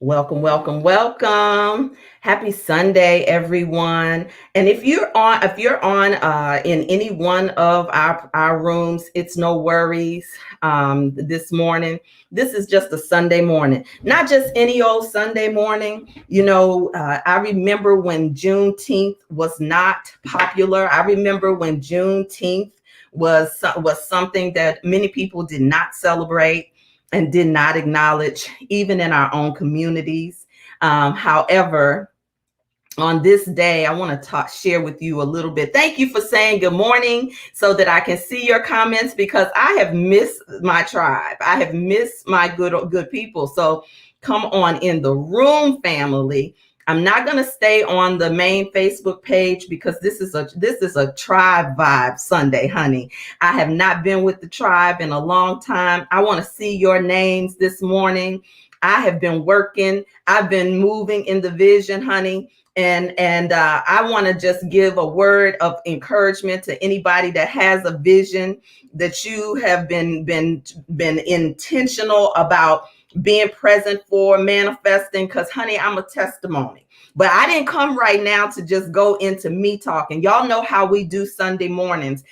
Welcome, welcome, welcome. Happy Sunday, everyone. And if you're on in any one of our rooms, it's no worries. This morning, this is just a Sunday morning, not just any old Sunday morning. I remember when Juneteenth was not popular. I remember when Juneteenth was something that many people did not celebrate and did not acknowledge, even in our own communities. However, on this day, I want to share with you a little bit. Thank you for saying good morning so that I can see your comments, because I have missed my tribe. I have missed my good people. So come on in the room, family. I'm not going to stay on the main Facebook page because this is a tribe vibe Sunday, honey. I have not been with the tribe in a long time. I want to see your names this morning. I have been working. I've been moving in the vision, honey. And I want to just give a word of encouragement to anybody that has a vision, that you have been intentional about being present for, manifesting, because honey, I'm a testimony. But I didn't come right now to just go into me talking. Y'all know how we do Sunday mornings.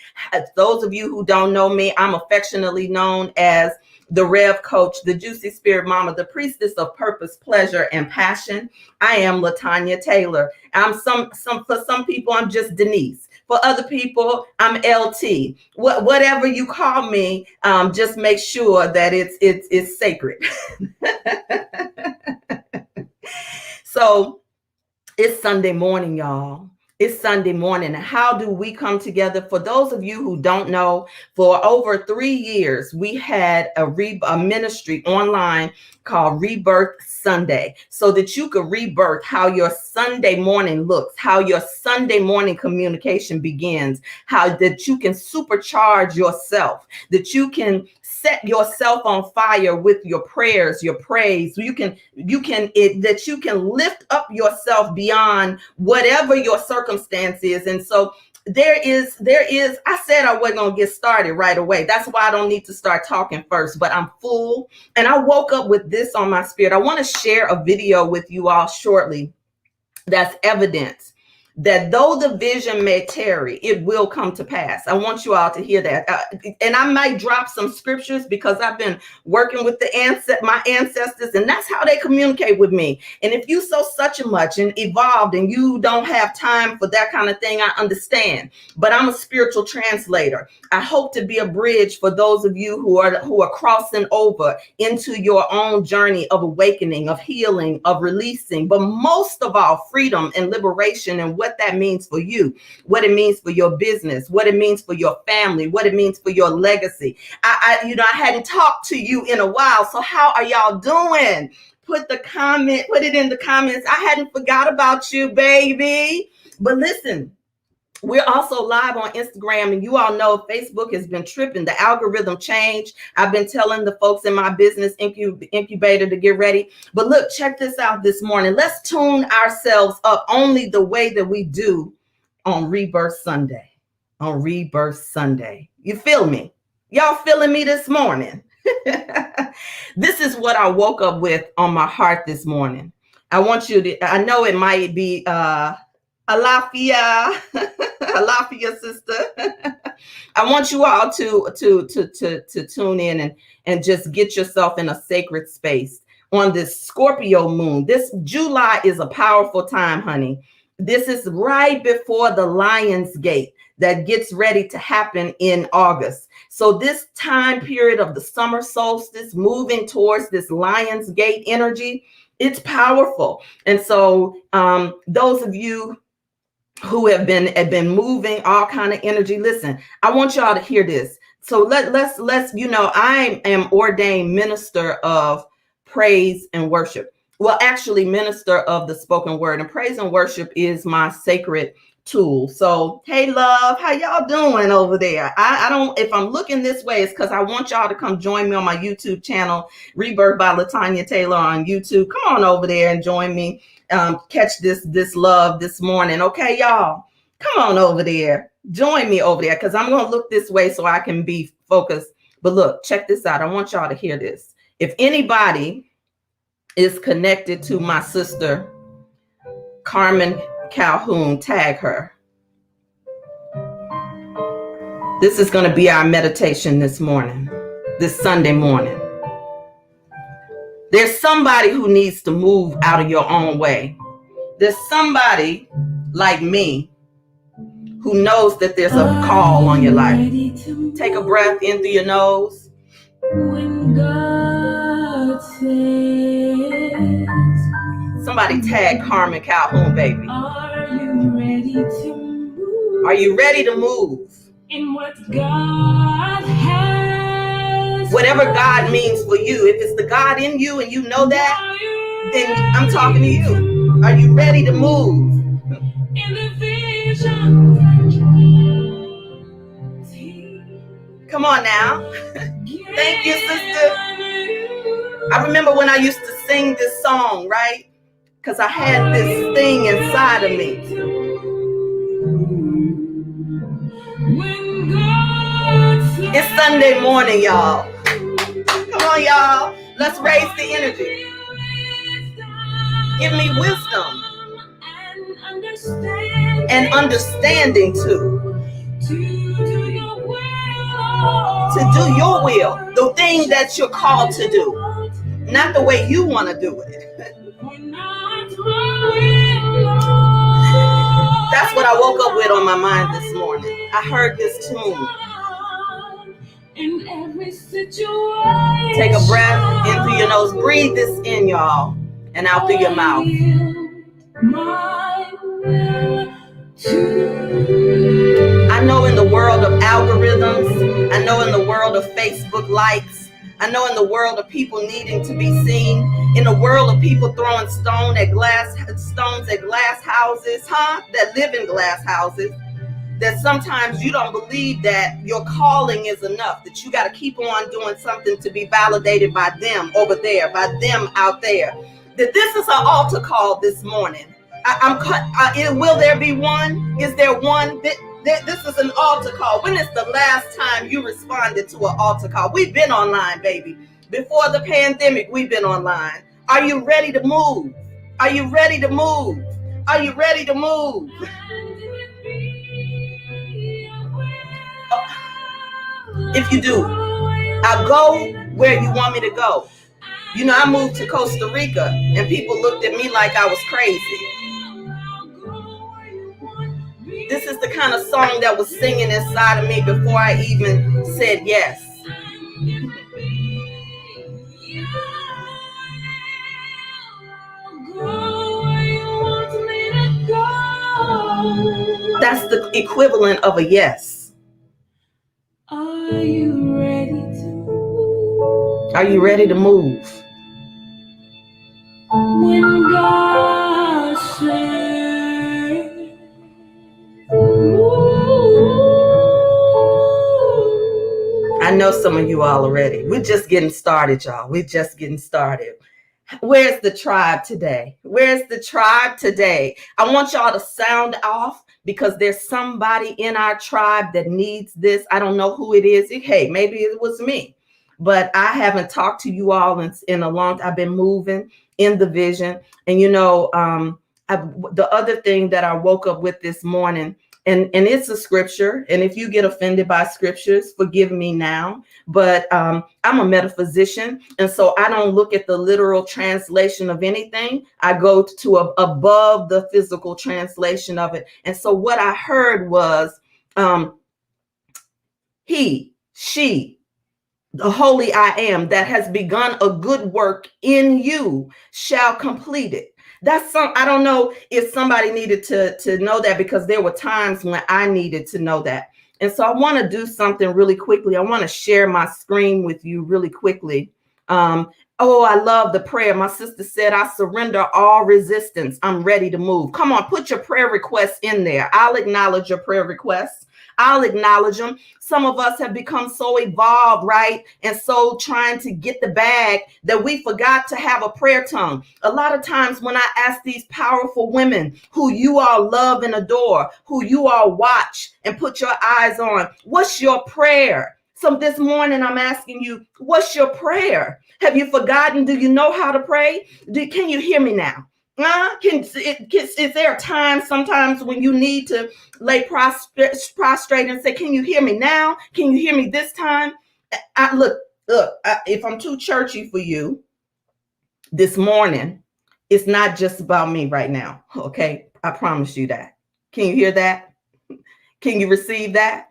Those of you who don't know me, I'm affectionately known as the Rev Coach, the Juicy Spirit Mama, the Priestess of Purpose, Pleasure, and Passion. I am LaTanya Taylor. For some people, I'm just Denise. For other people, I'm LT. Whatever you call me, just make sure that it's sacred. So it's Sunday morning, y'all. It's Sunday morning. How do we come together? For those of you who don't know, for over 3 years, we had a ministry online called ReBirth Sunday, so that you could rebirth how your Sunday morning looks, how your Sunday morning communication begins, how that you can supercharge yourself, that you can set yourself on fire with your prayers, your praise. That you can lift up yourself beyond whatever your circumstance is. And so there is, I said I wasn't going to get started right away. That's why I don't need to start talking first, but I'm full. And I woke up with this on my spirit. I want to share a video with you all shortly that's evidence that though the vision may tarry, it will come to pass. I want you all to hear that. And I might drop some scriptures because I've been working with my ancestors, and that's how they communicate with me. And if you so such a much and evolved and you don't have time for that kind of thing, I understand. But I'm a spiritual translator. I hope to be a bridge for those of you who are crossing over into your own journey of awakening, of healing, of releasing, but most of all, freedom and liberation, and what that means for you, what it means for your business, what it means for your family, what it means for your legacy. I hadn't talked to you in a while. So how are y'all doing? Put it in the comments. I hadn't forgot about you, baby. But listen, we're also live on Instagram, and you all know Facebook has been tripping. The algorithm changed. I've been telling the folks in my business incubator to get ready. But look, check this out this morning. Let's tune ourselves up only the way that we do on ReBirth Sunday. On ReBirth Sunday. You feel me? Y'all feeling me this morning? This is what I woke up with on my heart this morning. I want you to, I know it might be Alafia, Alafia sister. I want you all to tune in and just get yourself in a sacred space on this Scorpio moon. This July is a powerful time, honey. This is right before the Lion's Gate that gets ready to happen in August. So this time period of the summer solstice, moving towards this Lion's Gate energy, it's powerful. And so those of you who have been moving all kind of energy, listen, I want y'all to hear this. So let's I am ordained minister of praise and worship. Well, actually, minister of the spoken word, and praise and worship is my sacred tool. So hey, love, how y'all doing over there? I don't, if I'm looking this way, it's because I want y'all to come join me on my YouTube channel, ReBirth by LaTanya Taylor on YouTube. Come on over there and join me. Catch this love this morning. Okay, y'all, come on over there. Join me over there, because I'm going to look this way so I can be focused. But look, check this out. I want y'all to hear this. If anybody is connected to my sister, Carmen Calhoun. Tag her. This is going to be our meditation this morning, this Sunday morning. There's somebody who needs to move out of your own way. There's somebody like me who knows that there's a call on your life. Take a breath in through your nose. When God says, somebody tag Carmen Calhoun, baby. Are you ready to move? Are you ready to move? In what God has. Whatever God means for you. If it's the God in you and you know that, then I'm talking to you. Are you ready to move? In the vision. Come on now. Thank you, sister. I remember when I used to sing this song, right? Because I had this thing inside of me. It's Sunday morning, y'all. Come on, y'all. Let's raise the energy. Give me wisdom and understanding too. To do your will, the thing that you're called to do, not the way you want to do it. That's what I woke up with on my mind this morning. I heard this tune. Take a breath in through your nose. Breathe this in, y'all, and out through your mouth. I know in the world of algorithms, I know in the world of Facebook likes, I know in the world of people needing to be seen, in the world of people throwing stones at glass houses, that live in glass houses, that sometimes you don't believe that your calling is enough, that you got to keep on doing something to be validated by them over there, by them out there. That this is an altar call this morning. Will there be one? Is there one? This is an altar call. When is the last time you responded to an altar call? We've been online, baby. Before the pandemic, we've been online. Are you ready to move? Are you ready to move? Are you ready to move? If you do, I'll go where you want me to go. You know, I moved to Costa Rica and people looked at me like I was crazy. This is the kind of song that was singing inside of me before I even said yes. That's the equivalent of a yes. Are you ready to move? Are you ready to move? When God says, I know some of you all already. We're just getting started, y'all. We're just getting started. Where's the tribe today? Where's the tribe today? I want y'all to sound off because there's somebody in our tribe that needs this. I don't know who it is. Hey, maybe it was me, but I haven't talked to you all in a long time. I've been moving in the vision. And, you know, the other thing that I woke up with this morning, and it's a scripture. And if you get offended by scriptures, forgive me now. But I'm a metaphysician. And so I don't look at the literal translation of anything. I go to above the physical translation of it. And so what I heard was he, she, the holy I am that has begun a good work in you shall complete it. That's I don't know if somebody needed to know that, because there were times when I needed to know that. And so I want to do something really quickly. I want to share my screen with you really quickly. Oh, I love the prayer. My sister said, I surrender all resistance. I'm ready to move. Come on, put your prayer requests in there. I'll acknowledge your prayer requests. I'll acknowledge them. Some of us have become so evolved, right? And so trying to get the bag that we forgot to have a prayer tongue. A lot of times when I ask these powerful women who you all love and adore, who you all watch and put your eyes on, what's your prayer? So this morning, I'm asking you, what's your prayer? Have you forgotten? Do you know how to pray? Can you hear me now? Is there a time sometimes when you need to lay prostrate and say, can you hear me now? Can you hear me this time? Look, if I'm too churchy for you this morning, it's not just about me right now. Okay. I promise you that. Can you hear that? Can you receive that?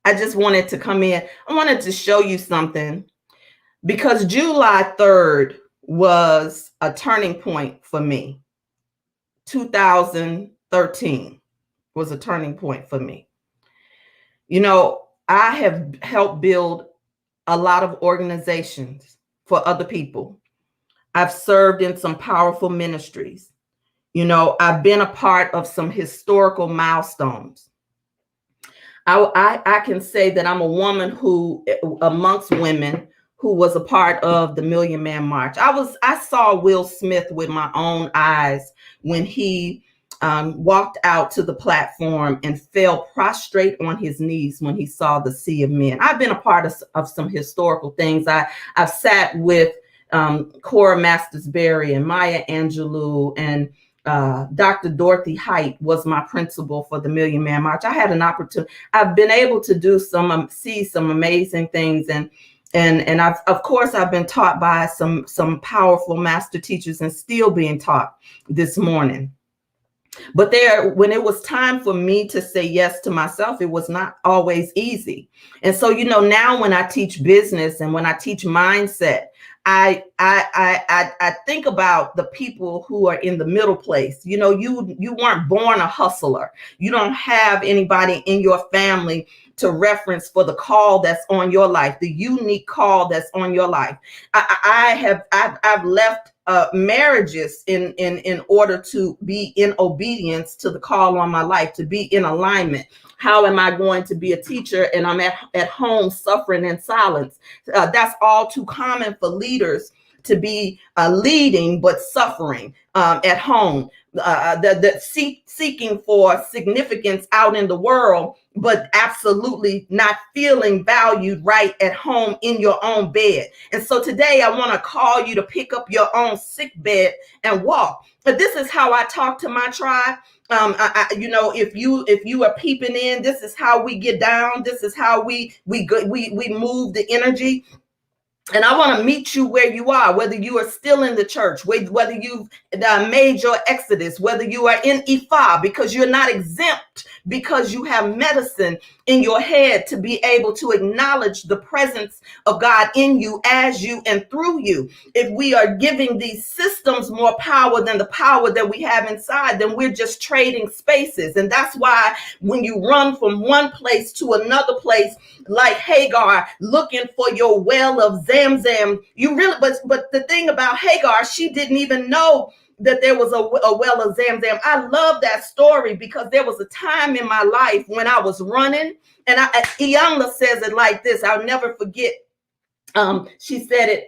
I just wanted to come in. I wanted to show you something because July 3rd was a turning point for me. 2013 was a turning point for me. You know, I have helped build a lot of organizations for other people. I've served in some powerful ministries. You know, I've been a part of some historical milestones. I can say that I'm a woman who, amongst women, who was a part of the Million Man March. I saw Will Smith with my own eyes when he walked out to the platform and fell prostrate on his knees when he saw the sea of men. I've been a part of some historical things. I've sat with Cora Masters-Berry and Maya Angelou, and Dr. Dorothy Height was my principal for the Million Man March. I had an opportunity. I've been able to do see some amazing things, and of course I've been taught by some powerful master teachers and still being taught this morning. But when it was time for me to say yes to myself, it was not always easy. And so, you know, now when I teach business and when I teach mindset, I think about the people who are in the middle place. You know, you weren't born a hustler. You don't have anybody in your family to reference for the call that's on your life, the unique call that's on your life. I've left marriages in order to be in obedience to the call on my life, to be in alignment. How am I going to be a teacher and I'm at home suffering in silence? That's all too common for leaders to be leading but suffering at home, seeking for significance out in the world, but absolutely not feeling valued right at home in your own bed. And so today I want to call you to pick up your own sick bed and walk. But this is how I talk to my tribe. You know, if you are peeping in, this is how we get down. This is how we move the energy. And I want to meet you where you are, whether you are still in the church, whether you've made your exodus, whether you are in Ifa, because you're not exempt, because you have medicine in your head to be able to acknowledge the presence of God in you, as you, and through you. If we are giving these systems more power than the power that we have inside, then we're just trading spaces. And that's why when you run from one place to another place, like Hagar, looking for your well of Zamzam, you really, but the thing about Hagar, she didn't even know that there was a well of Zamzam. I love that story because there was a time in my life when I was running, and Iyanla says it like this. I'll never forget. She said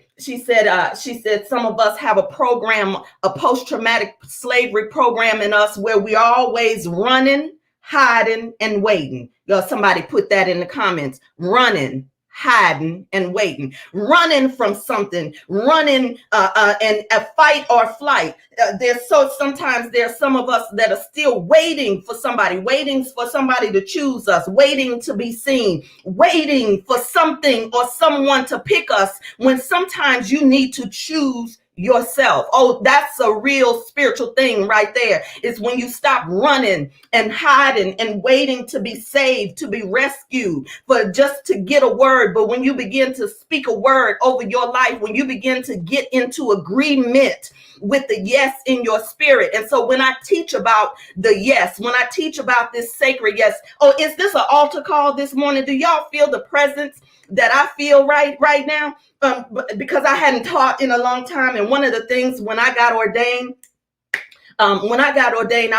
some of us have a program, a post-traumatic slavery program in us where we're always running, hiding, and waiting. Somebody put that in the comments. Running, hiding, and waiting. Running from something, running and a fight or flight. Sometimes there's some of us that are still waiting for somebody to choose us, waiting to be seen, waiting for something or someone to pick us, when sometimes you need to choose yourself. Oh, that's a real spiritual thing right there. It's when you stop running and hiding and waiting to be saved, to be rescued, for just to get a word. But when you begin to speak a word over your life, when you begin to get into agreement with the yes in your spirit. And so when I teach about the yes, when I teach about this sacred yes, oh, is this an altar call this morning? Do y'all feel the presence that I feel right now? Because I hadn't taught in a long time. And one of the things when I got ordained, I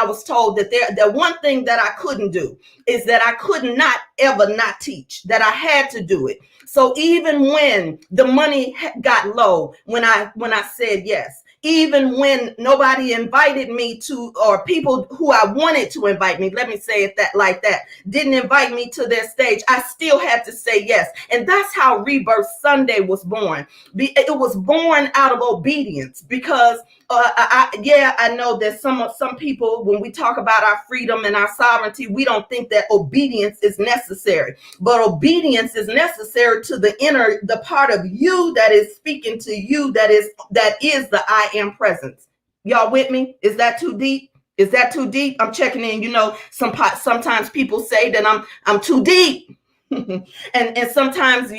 was told that the one thing that I couldn't do is that I could not ever not teach, that I had to do it. So even when the money got low, when I said yes, even when nobody invited me to, or people who I wanted to invite me, let me say it that like that, didn't invite me to their stage, I still had to say yes. And that's how ReBirth Sunday was born. It was born out of obedience, because I know that some people, when we talk about our freedom and our sovereignty, we don't think that obedience is necessary. But obedience is necessary to the part of you that is speaking to you, that is the I am presence. Y'all with me? Is that too deep? Is that too deep? I'm checking in. Sometimes people say that I'm too deep. and sometimes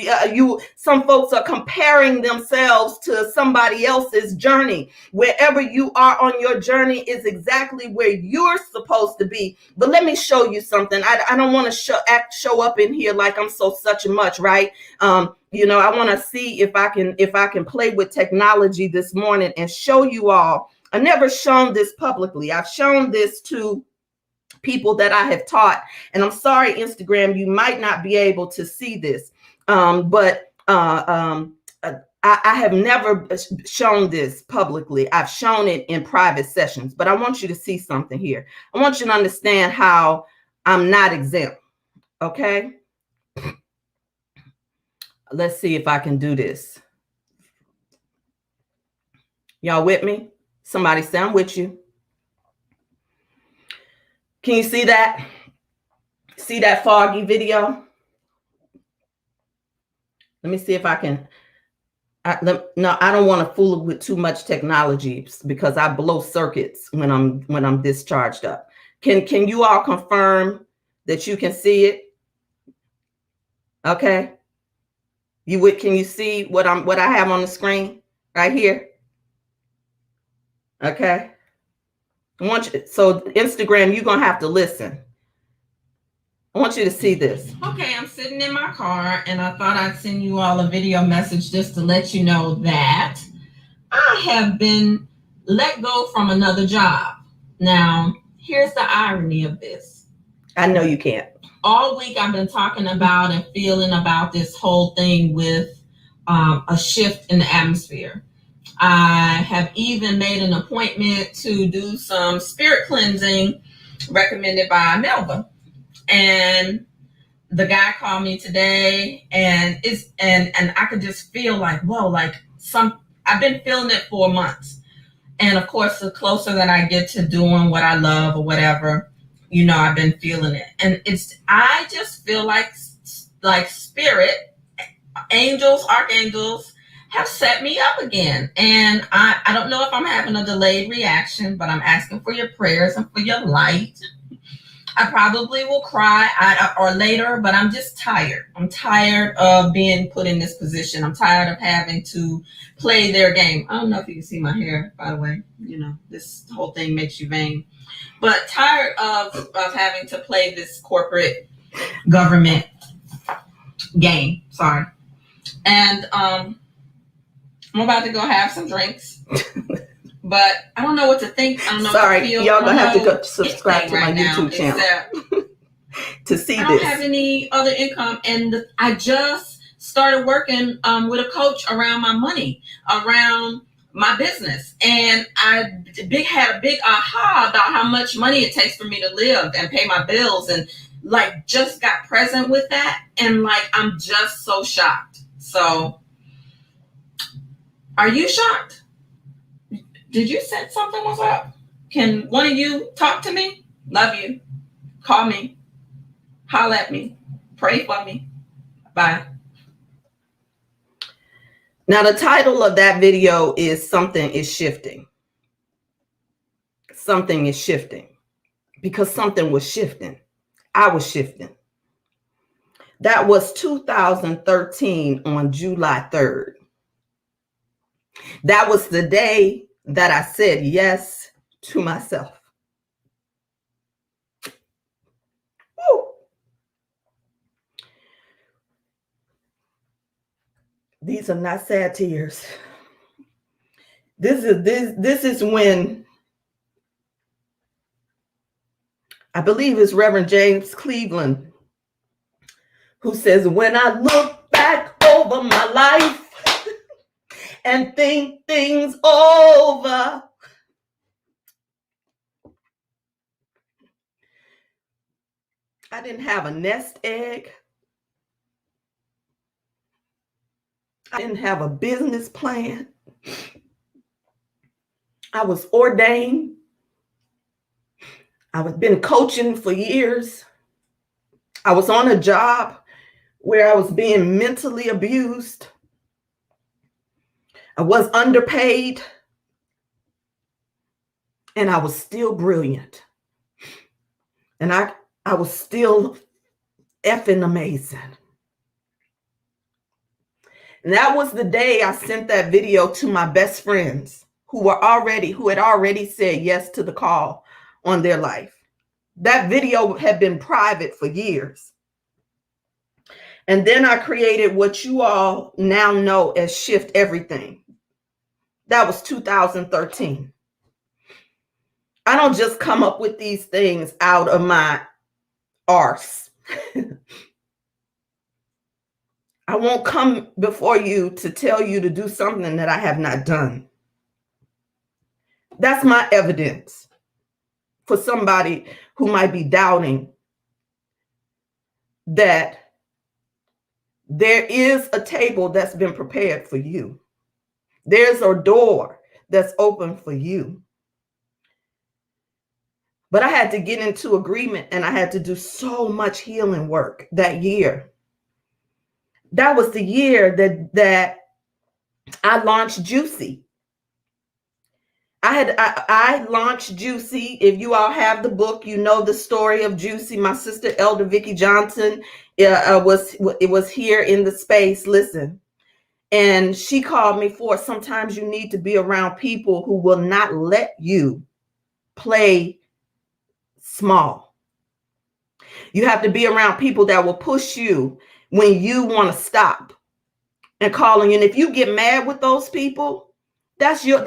some folks are comparing themselves to somebody else's journey. Wherever you are on your journey is exactly where you're supposed to be. But let me show you something. I don't want to show up in here like I'm so such and much, right? I want to see if I can play with technology this morning and show you all. I've never shown this publicly. I've shown this to people that I have taught, and I'm sorry, Instagram, you might not be able to see this, but I have never shown this publicly. I've shown it in private sessions, but I want you to see something here. I want you to understand how I'm not exempt. Okay, let's see if I can do this. Y'all with me? Somebody say I'm with you. Can you see that? See that foggy video? Let me see if I can. No, I don't want to fool with too much technology, because I blow circuits when I'm discharged up. Can you all confirm that you can see it? Okay. Can you see what I have on the screen right here? Okay. So Instagram, you're gonna have to listen. I want you to see this. Okay, I'm sitting in my car, and I thought I'd send you all a video message just to let you know that I have been let go from another job. Now, here's the irony of this. I know you can't. All week I've been talking about and feeling about this whole thing with a shift in the atmosphere. I have even made an appointment to do some spirit cleansing recommended by Melva. And the guy called me today, and I could just feel like, whoa, I've been feeling it for months. And of course, the closer that I get to doing what I love or whatever, I've been feeling it. And I just feel like spirit, angels, archangels have set me up again. And I don't know if I'm having a delayed reaction, but I'm asking for your prayers and for your light. I probably will cry or later, but I'm just tired. I'm tired of being put in this position. I'm tired of having to play their game. I don't know if you can see my hair, by the way. This whole thing makes you vain. But tired of having to play this corporate government game. Sorry. And I'm about to go have some drinks. But I don't know what to think. I don't know. Sorry, what to feel. Y'all gonna have to go subscribe to my YouTube channel to see this. I don't have any other income, and I just started working with a coach around my money, around my business, and I had a big aha about how much money it takes for me to live and pay my bills, and just got present with that, and I'm just so shocked. So, are you shocked? Did you say something was up? Can one of you talk to me? Love you. Call me. Holler at me. Pray for me. Bye. Now, the title of that video is Something is Shifting. Something is shifting. Because something was shifting. I was shifting. That was 2013 on July 3rd. That was the day that I said yes to myself. Woo. These are not sad tears. This is when I believe it's Reverend James Cleveland who says, when I look back over my life and think things over, I didn't have a nest egg. I didn't have a business plan. I was ordained. I had been coaching for years. I was on a job where I was being mentally abused. I was underpaid. And I was still brilliant. And I was still effing amazing. And that was the day I sent that video to my best friends who had already said yes to the call on their life. That video had been private for years. And then I created what you all now know as Shift Everything. That was 2013. I don't just come up with these things out of my arse. I won't come before you to tell you to do something that I have not done. That's my evidence for somebody who might be doubting that there is a table that's been prepared for you. There's a door that's open for you. But I had to get into agreement and I had to do so much healing work that year. That was the year that I launched Juicy. I launched Juicy. If you all have the book, you know the story of Juicy. My sister, Elder Vicki Johnson, was here in the space. Listen, and she called me for sometimes you need to be around people who will not let you play small. You have to be around people that will push you when you want to stop and calling you. And if you get mad with those people, that's your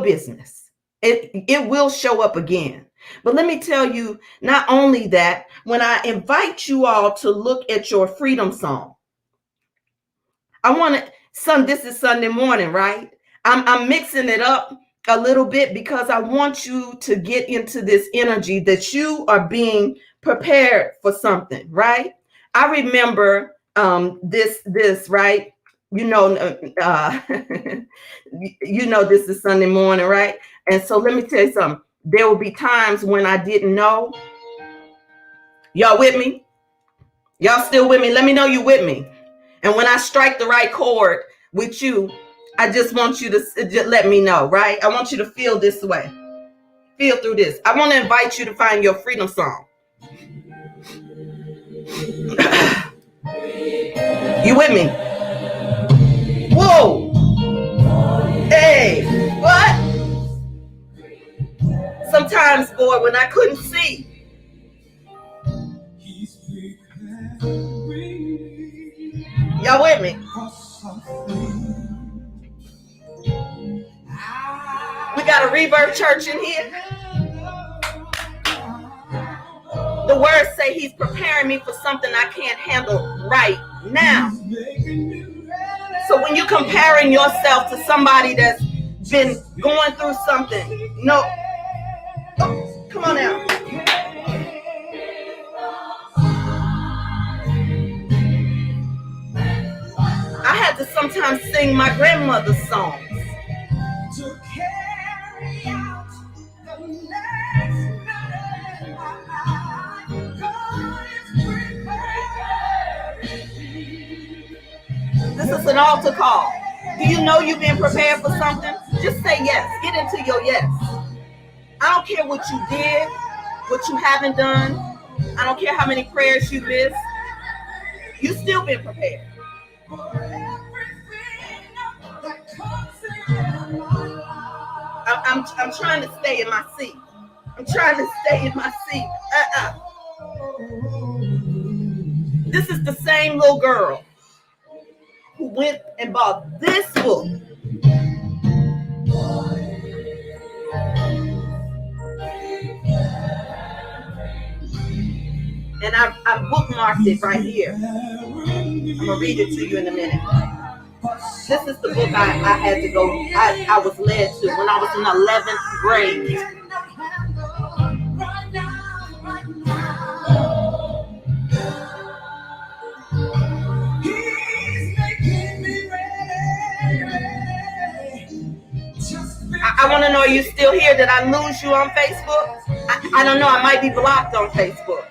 business. It will show up again. But let me tell you, not only that, when I invite you all to look at your freedom song, this is Sunday morning, right? I'm mixing it up a little bit because I want you to get into this energy that you are being prepared for something, right? I remember this, right? You know, this is Sunday morning, right? And so let me tell you something. There will be times when I didn't know. Y'all with me? Y'all still with me? Let me know you with me. And when I strike the right chord with you, I just want you to just let me know, right? I want you to feel this way. Feel through this. I want to invite you to find your freedom song. You with me? Whoa. Hey, what? Sometimes, boy, when I couldn't see. Y'all with me? We got a ReBirth church in here. The words say he's preparing me for something I can't handle right now. So when you're comparing yourself to somebody that's been going through something, no. Oh, come on now. I had to sometimes sing my grandmother's songs. To carry out the next battle, God is preparing. This is an altar call. Do you know you've been prepared for something? Just say yes. Get into your yes. I don't care what you did, what you haven't done. I don't care how many prayers you missed. You still been prepared. I'm trying to stay in my seat. I'm trying to stay in my seat. This is the same little girl who went and bought this book. And I bookmarked it right here. I'm going to read it to you in a minute. This is the book I had to go, I was led to when I was in 11th grade. I want to know, are you still here? Did I lose you on Facebook? I don't know. I might be blocked on Facebook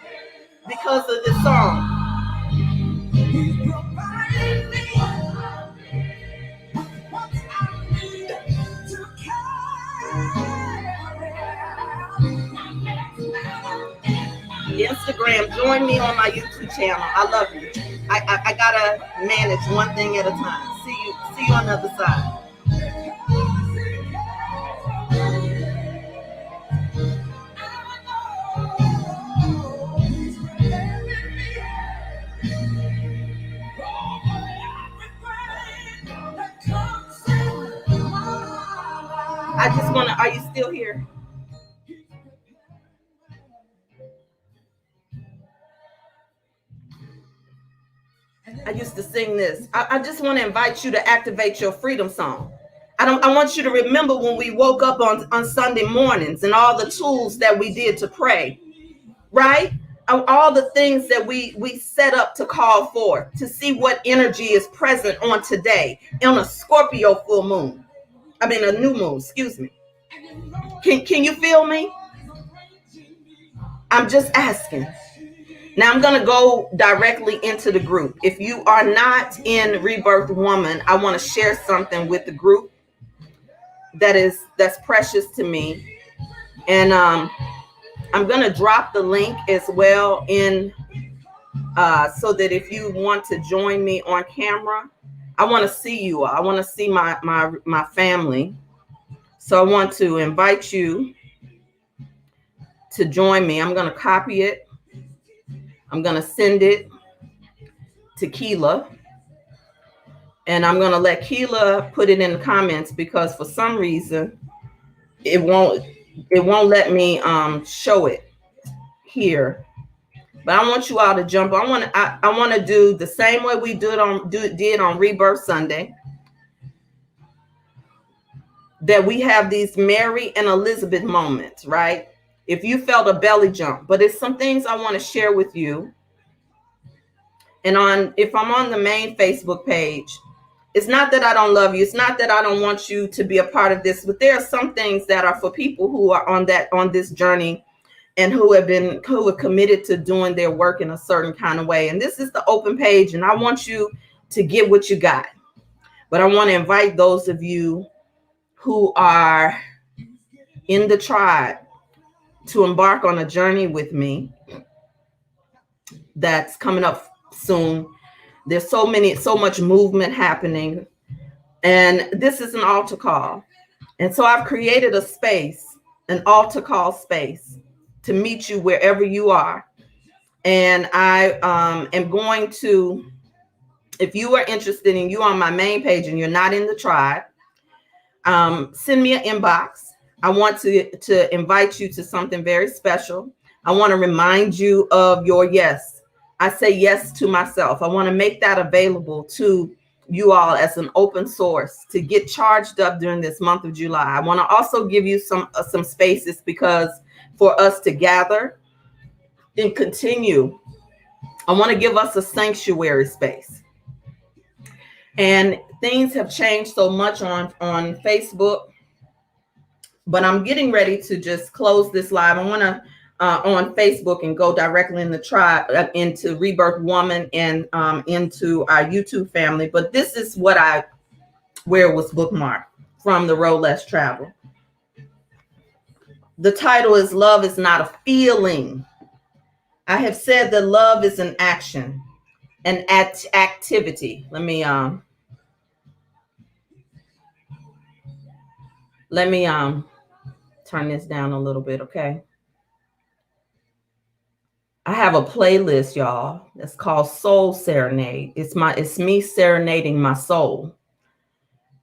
because of this song. Instagram, join me on my YouTube channel. I love you. I gotta manage one thing at a time. See you on the other side. I just wanna, are you still here? I used to sing this. I just want to invite you to activate your freedom song. I want you to remember when we woke up on Sunday mornings and all the tools that we did to pray, right? All the things that we set up to call forth, to see what energy is present on today on a Scorpio full moon. I mean, a new moon, excuse me. Can you feel me? I'm just asking. Now I'm going to go directly into the group. If you are not in ReBirth Woman, I want to share something with the group that's precious to me. And I'm going to drop the link as well in so that if you want to join me on camera, I want to see you. I want to see my family. So I want to invite you to join me. I'm going to copy it. I'm going to send it to Keela. And I'm going to let Keela put it in the comments because for some reason it won't let me show it here. But I want you all to jump. I want to do the same way we did on ReBirth Sunday. That we have these Mary and Elizabeth moments, right? If you felt a belly jump, but it's some things I want to share with you. And if I'm on the main Facebook page, it's not that I don't love you. It's not that I don't want you to be a part of this, but there are some things that are for people who are on this journey and who are committed to doing their work in a certain kind of way. And this is the open page, and I want you to get what you got. But I want to invite those of you who are in the tribe to embark on a journey with me that's coming up soon. There's so much movement happening, and this is an altar call. And so I've created a space, an altar call space, to meet you wherever you are. And I am going to, if you are interested and you on my main page and you're not in the tribe, send me an inbox. I want to invite you to something very special. I want to remind you of your yes. I say yes to myself. I want to make that available to you all as an open source to get charged up during this month of July. I want to also give you some spaces because for us to gather and continue, I want to give us a sanctuary space. And things have changed so much on Facebook, but I'm getting ready to just close this live. I want to on Facebook and go directly in the tribe into ReBirth Woman and into our YouTube family. But this is where it was bookmarked from the Road Less Travel. The title is Love is Not a Feeling. I have said that love is an action, an activity. Let me turn this down a little bit, okay? I have a playlist, y'all, that's called Soul Serenade. It's me serenading my soul.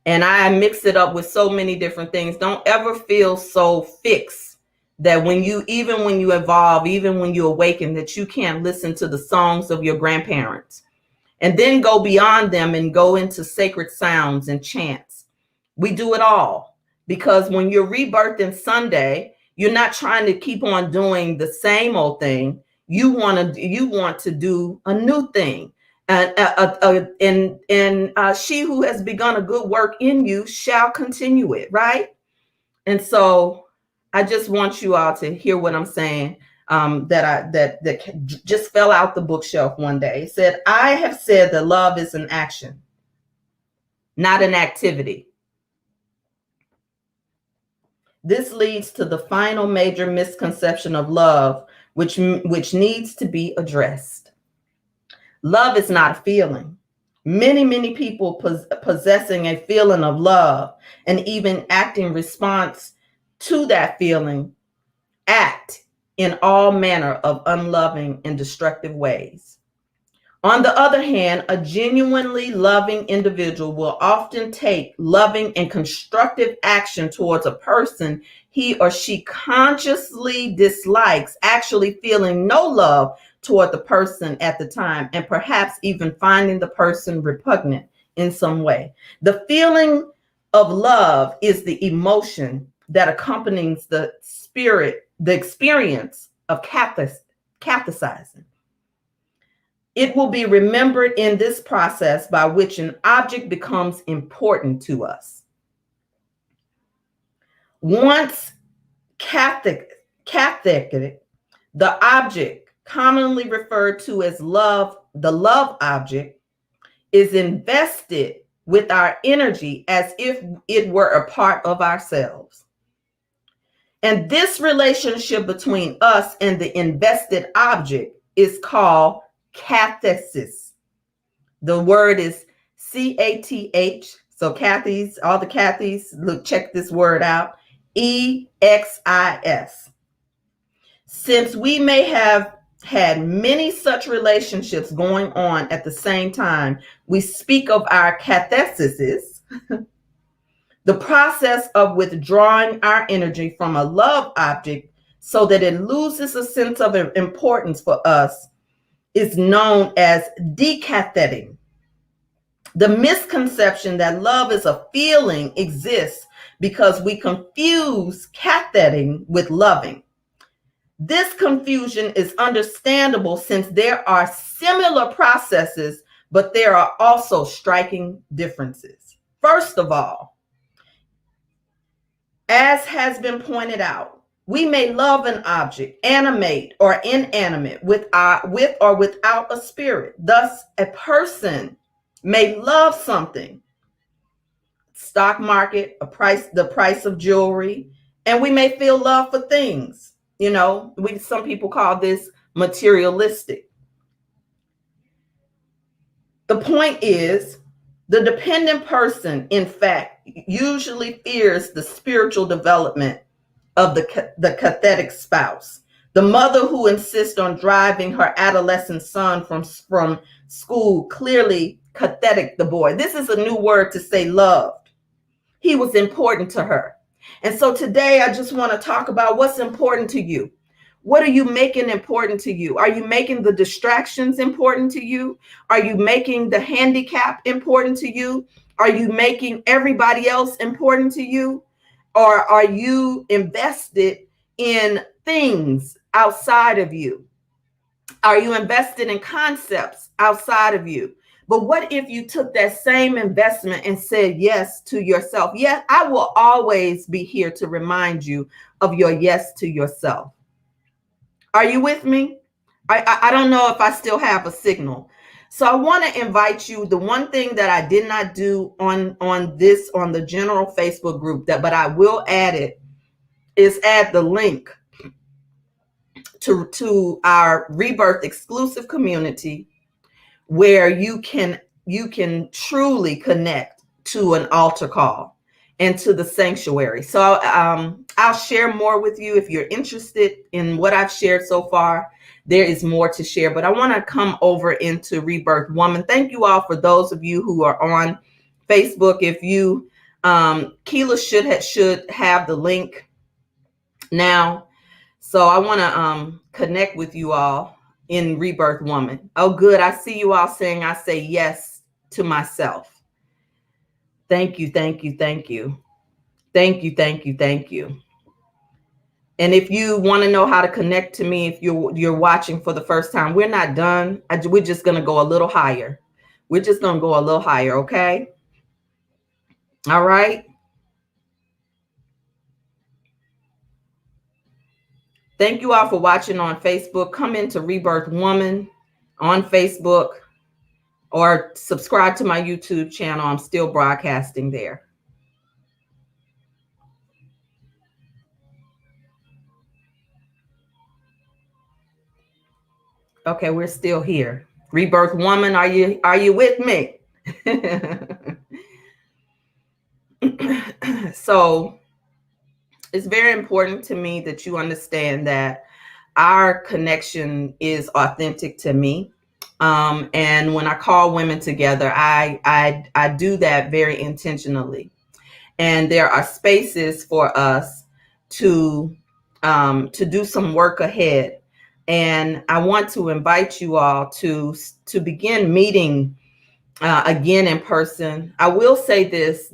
And I mix it up with so many different things. Don't ever feel so fixed that when you evolve, even when you awaken, that you can't listen to the songs of your grandparents. And then go beyond them and go into sacred sounds and chants. We do it all. Because when you're rebirthing Sunday, you're not trying to keep on doing the same old thing. You want to do a new thing. And she who has begun a good work in you shall continue it, right? And so I just want you all to hear what I'm saying. That just fell out the bookshelf one day. It said, I have said that love is an action, not an activity. This leads to the final major misconception of love, which needs to be addressed. Love is not a feeling. Many people possessing a feeling of love and even acting response to that feeling act in all manner of unloving and destructive ways. On the other hand, a genuinely loving individual will often take loving and constructive action towards a person he or she consciously dislikes, actually feeling no love toward the person at the time, and perhaps even finding the person repugnant in some way. The feeling of love is the emotion that accompanies the experience of catharsis. It will be remembered in this process by which an object becomes important to us. Once cathartic, the object, commonly referred to as love, the love object, is invested with our energy as if it were a part of ourselves. And this relationship between us and the invested object is called catharsis. The word is CATH. So Kathy's, all the Kathy's, look, check this word out. EXIS. Since we may have had many such relationships going on at the same time, we speak of our catharsis, the process of withdrawing our energy from a love object so that it loses a sense of importance for us, is known as decathetting. The misconception that love is a feeling exists because we confuse cathetting with loving. This confusion is understandable since there are similar processes, but there are also striking differences. First of all, as has been pointed out, we may love an object, animate or inanimate, with or without a spirit. Thus, a person may love something, stock market, the price of jewelry, and we may feel love for things. You know, some people call this materialistic. The point is, the dependent person, in fact, usually fears the spiritual development of the cathetic spouse. The mother who insists on driving her adolescent son from school, clearly cathetic the boy. This is a new word to say loved. He was important to her. And so today I just want to talk about what's important to you. What are you making important to you? Are you making the distractions important to you? Are you making the handicap important to you? Are you making everybody else important to you? Or are you invested in things outside of you? Are you invested in concepts outside of you? But what if you took that same investment and said yes to yourself? Yes, I will always be here to remind you of your yes to yourself. Are you with me? I don't know if I still have a signal. So I want to invite you. The one thing that I did not do on the general Facebook group, but I will add it, is add the link to our ReBirth exclusive community, where you can truly connect to an altar call and to the sanctuary. So I'll share more with you if you're interested in what I've shared so far. There is more to share, but I want to come over into ReBirth Woman. Thank you all for those of you who are on Facebook. If you, Keela should have the link now. So I want to connect with you all in ReBirth Woman. Oh, good. I see you all saying, I say yes to myself. Thank you, thank you, thank you. Thank you, thank you, thank you. And if you want to know how to connect to me, if you're watching for the first time, we're not done. We're just going to go a little higher. We're just going to go a little higher, okay? All right. Thank you all for watching on Facebook. Come into ReBirth Woman on Facebook or subscribe to my YouTube channel. I'm still broadcasting there. Okay, we're still here. ReBirth Woman, are you with me? So it's very important to me that you understand that our connection is authentic to me. And when I call women together, I do that very intentionally. And there are spaces for us to do some work ahead. And I want to invite you all to begin meeting again in person. I will say this,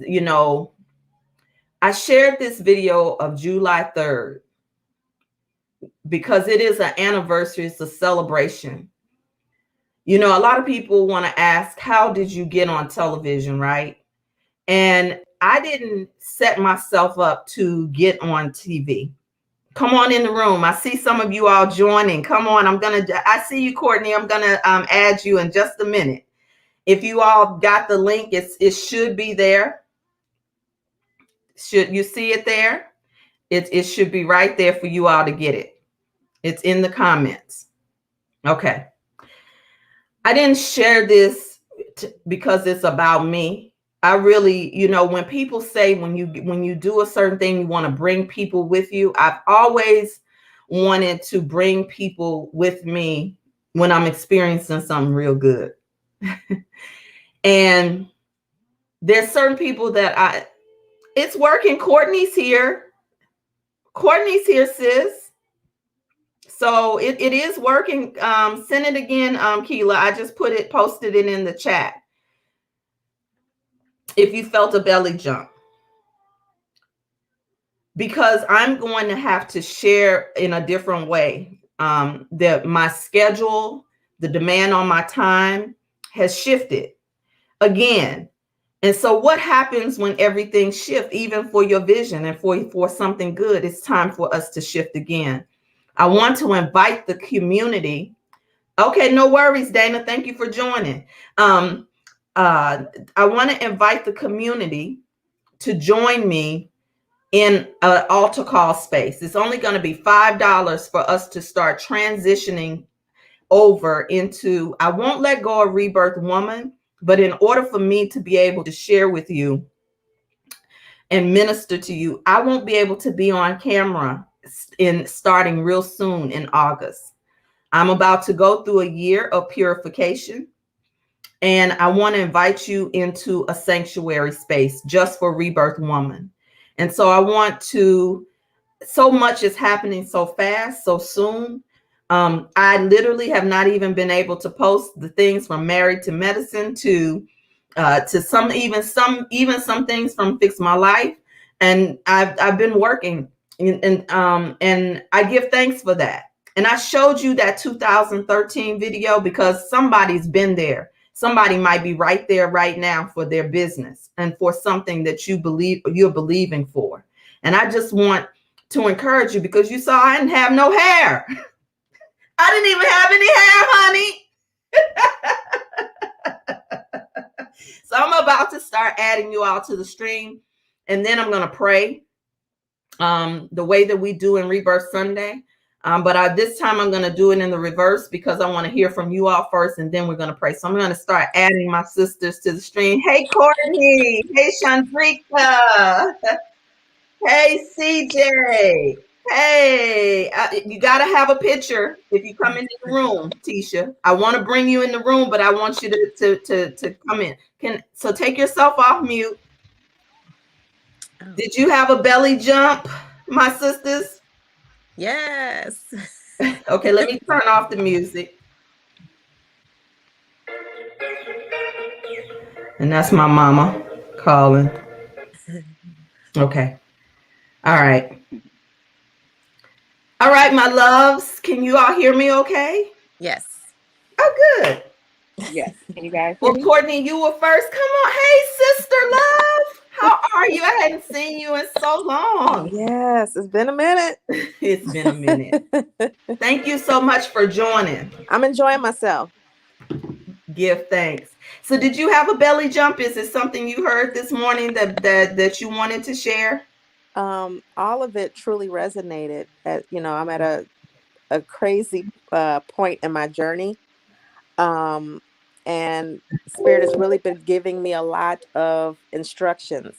I shared this video of July 3rd because it is an anniversary, it's a celebration. A lot of people want to ask, how did you get on television, right? And I didn't set myself up to get on TV. Come on in the room. I see some of you all joining. Come on. I see you, Courtney. I'm going to add you in just a minute. If you all got the link, it should be there. Should you see it there? It should be right there for you all to get it. It's in the comments. Okay. I didn't share this because it's about me. I really, when people say when you do a certain thing, you want to bring people with you. I've always wanted to bring people with me when I'm experiencing something real good. And there's certain people that it's working. Courtney's here. Courtney's here, sis. So it is working. Send it again, Keela. I just posted it in the chat. If you felt a belly jump. Because I'm going to have to share in a different way. That my schedule, the demand on my time has shifted again. And so what happens when everything shifts, even for your vision and for something good? It's time for us to shift again. I want to invite the community. Okay, no worries, Dana. Thank you for joining. I want to invite the community to join me in an altar call space. It's only going to be $5 for us to start transitioning over into, I won't let go of ReBirth Woman, but in order for me to be able to share with you and minister to you, I won't be able to be on camera starting real soon in August. I'm about to go through a year of purification, and I want to invite you into a sanctuary space just for ReBirth Woman. And so I want to, so much is happening so fast, so soon. I literally have not even been able to post the things from Married to Medicine to some things from Fix My Life. And I've been working and I give thanks for that. And I showed you that 2013 video because somebody's been there. Somebody might be right there right now for their business and for something that you're believing for. And I just want to encourage you, because you saw I didn't have no hair. I didn't even have any hair, honey. So I'm about to start adding you all to the stream, and then I'm going to pray the way that we do in ReBirth Sunday. But this time I'm going to do it in the reverse because I want to hear from you all first, and then we're going to pray. So I'm going to start adding my sisters to the stream. Hey, Courtney. Hey, Chandrika. Hey, CJ. Hey, you got to have a picture if you come into the room, Tisha. I want to bring you in the room, but I want you to come in. So take yourself off mute. Did you have a belly jump, my sisters? Yes. Okay, let me turn off the music. And that's my mama calling. Okay. All right. All right, my loves. Can you all hear me okay? Yes. Oh, good. Yes. Can you guys hear me? Well, Courtney, you were first. Come on. Hey, sister love. How are you? I hadn't seen you in so long. Yes, it's been a minute. It's been a minute. Thank you so much for joining. I'm enjoying myself. Give thanks. So did you have a belly jump? Is it something you heard this morning that you wanted to share? All of it truly resonated. I'm at a crazy point in my journey. Um, and Spirit has really been giving me a lot of instructions.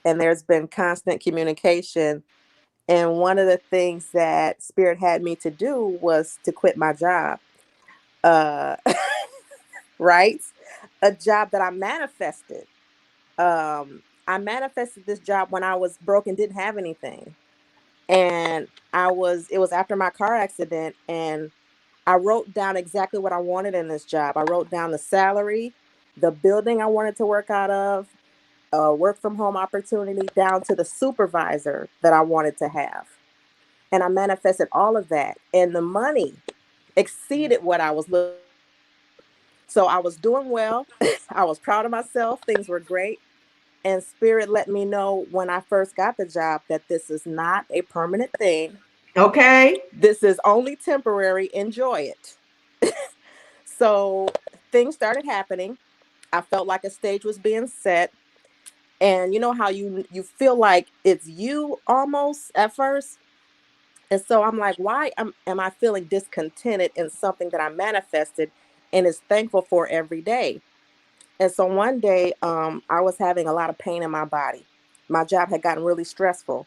And there's been constant communication. And one of the things that Spirit had me to do was to quit my job. Uh, right? A job that I manifested. I manifested this job when I was broke and didn't have anything. And it was after my car accident, and I wrote down exactly what I wanted in this job. I wrote down the salary, the building I wanted to work out of, work from home opportunity, down to the supervisor that I wanted to have. And I manifested all of that. And the money exceeded what I was looking. So I was doing well. I was proud of myself. Things were great. And Spirit let me know when I first got the job that this is not a permanent thing. Okay. This is only temporary. Enjoy it. So things started happening. I felt like a stage was being set. And you know how you feel like it's you almost at first? And so I'm like, why am I feeling discontented in something that I manifested and is thankful for every day? And so one day, I was having a lot of pain in my body. My job had gotten really stressful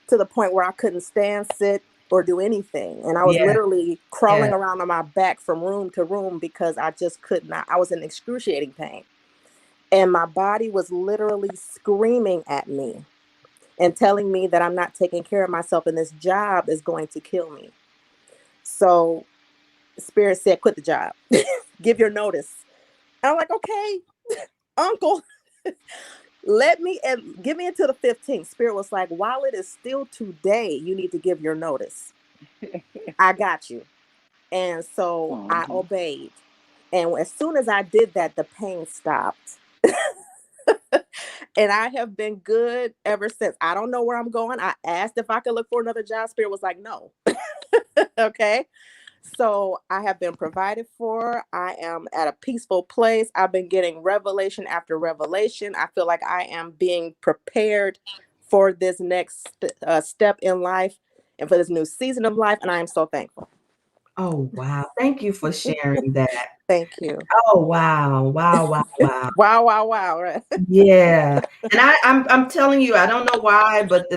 to the point where I couldn't stand, sit, or do anything. And I was Yeah. literally crawling Yeah. around on my back from room to room because I just could not. I was in excruciating pain. And my body was literally screaming at me and telling me that I'm not taking care of myself and this job is going to kill me. So Spirit said, quit the job, give your notice. And I'm like, okay, uncle, let me and give me until the 15th. Spirit was like, while it is still today, you need to give your notice. I got you. And so I obeyed. And as soon as I did that, the pain stopped. And I have been good ever since. I don't know where I'm going. I asked if I could look for another job. Spirit was like, no. Okay. So I have been provided for. I am at a peaceful place. I've been getting revelation after revelation. I feel like I am being prepared for this next step in life and for this new season of life. And I am so thankful. Oh, wow. Thank you for sharing that. Thank you. Oh, wow. Wow, wow, wow. Wow, wow, wow. Right? Yeah. And I'm telling you, I don't know why, but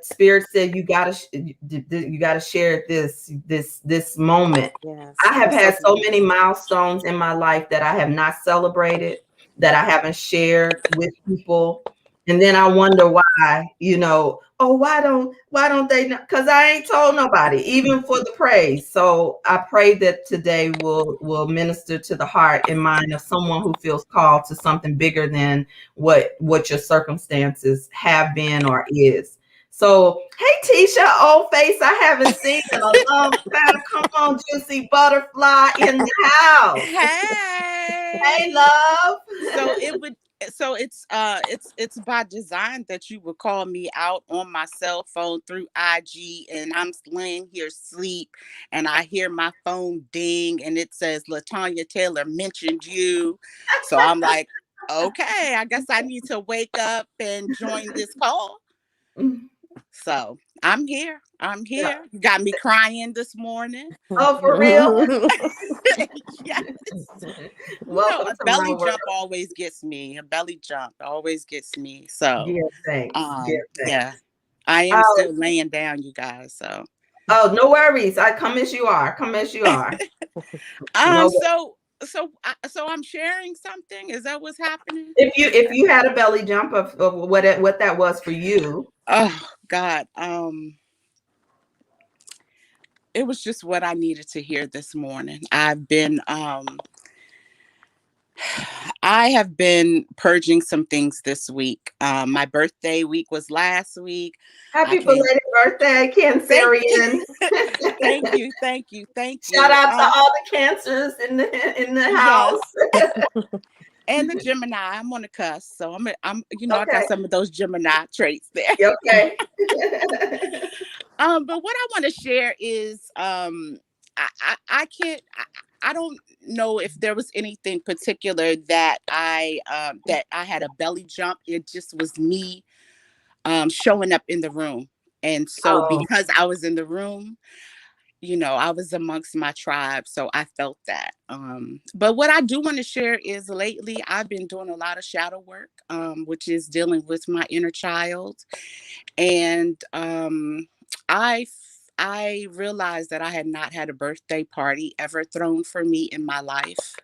Spirit said you gotta share this moment. Yes. I have I'm so had so glad. many milestones in my life that I have not celebrated, that I haven't shared with people. And then I wonder why, oh, why don't they know? Because I ain't told nobody, even for the praise. So I pray that today will minister to the heart and mind of someone who feels called to something bigger than what your circumstances have been or is. So, hey, Tisha, old face, I haven't seen in a long time. Come on, juicy butterfly in the house. Hey. Hey, love. So it would it's by design that you would call me out on my cell phone through IG, and I'm laying here asleep and I hear my phone ding and it says LaTanya Taylor mentioned you. So I'm like, okay, I guess I need to wake up and join this call. So I'm here. I'm here. You got me crying this morning. Oh, for real? Yes. Welcome A to my belly world. jump always gets me. A belly jump always gets me. So, Give thanks. Give yeah, thanks. I am Oh, still laying down, you guys. So, no worries. I come as you are. Come as you are. um, No. so, so I'm sharing something. Is that what's happening? If you had a belly jump of what that was for you. Oh God, it was just what I needed to hear this morning. I have been purging some things this week. My birthday week was last week. I Happy came. belated birthday, Thank Cancerian. thank you, thank you, thank Shout you. out to all the cancers in the Yes, house. And the Gemini, I'm on the cusp, so I got Okay. some of those Gemini traits there. Okay. But what I want to share is, I can't, I don't know if there was anything particular that I had a belly jump. It just was me, showing up in the room, and so Oh, because I was in the room, I was amongst my tribe, so I felt that. But what I do want to share is lately I've been doing a lot of shadow work, which is dealing with my inner child, and I I realized that I had not had a birthday party ever thrown for me in my life.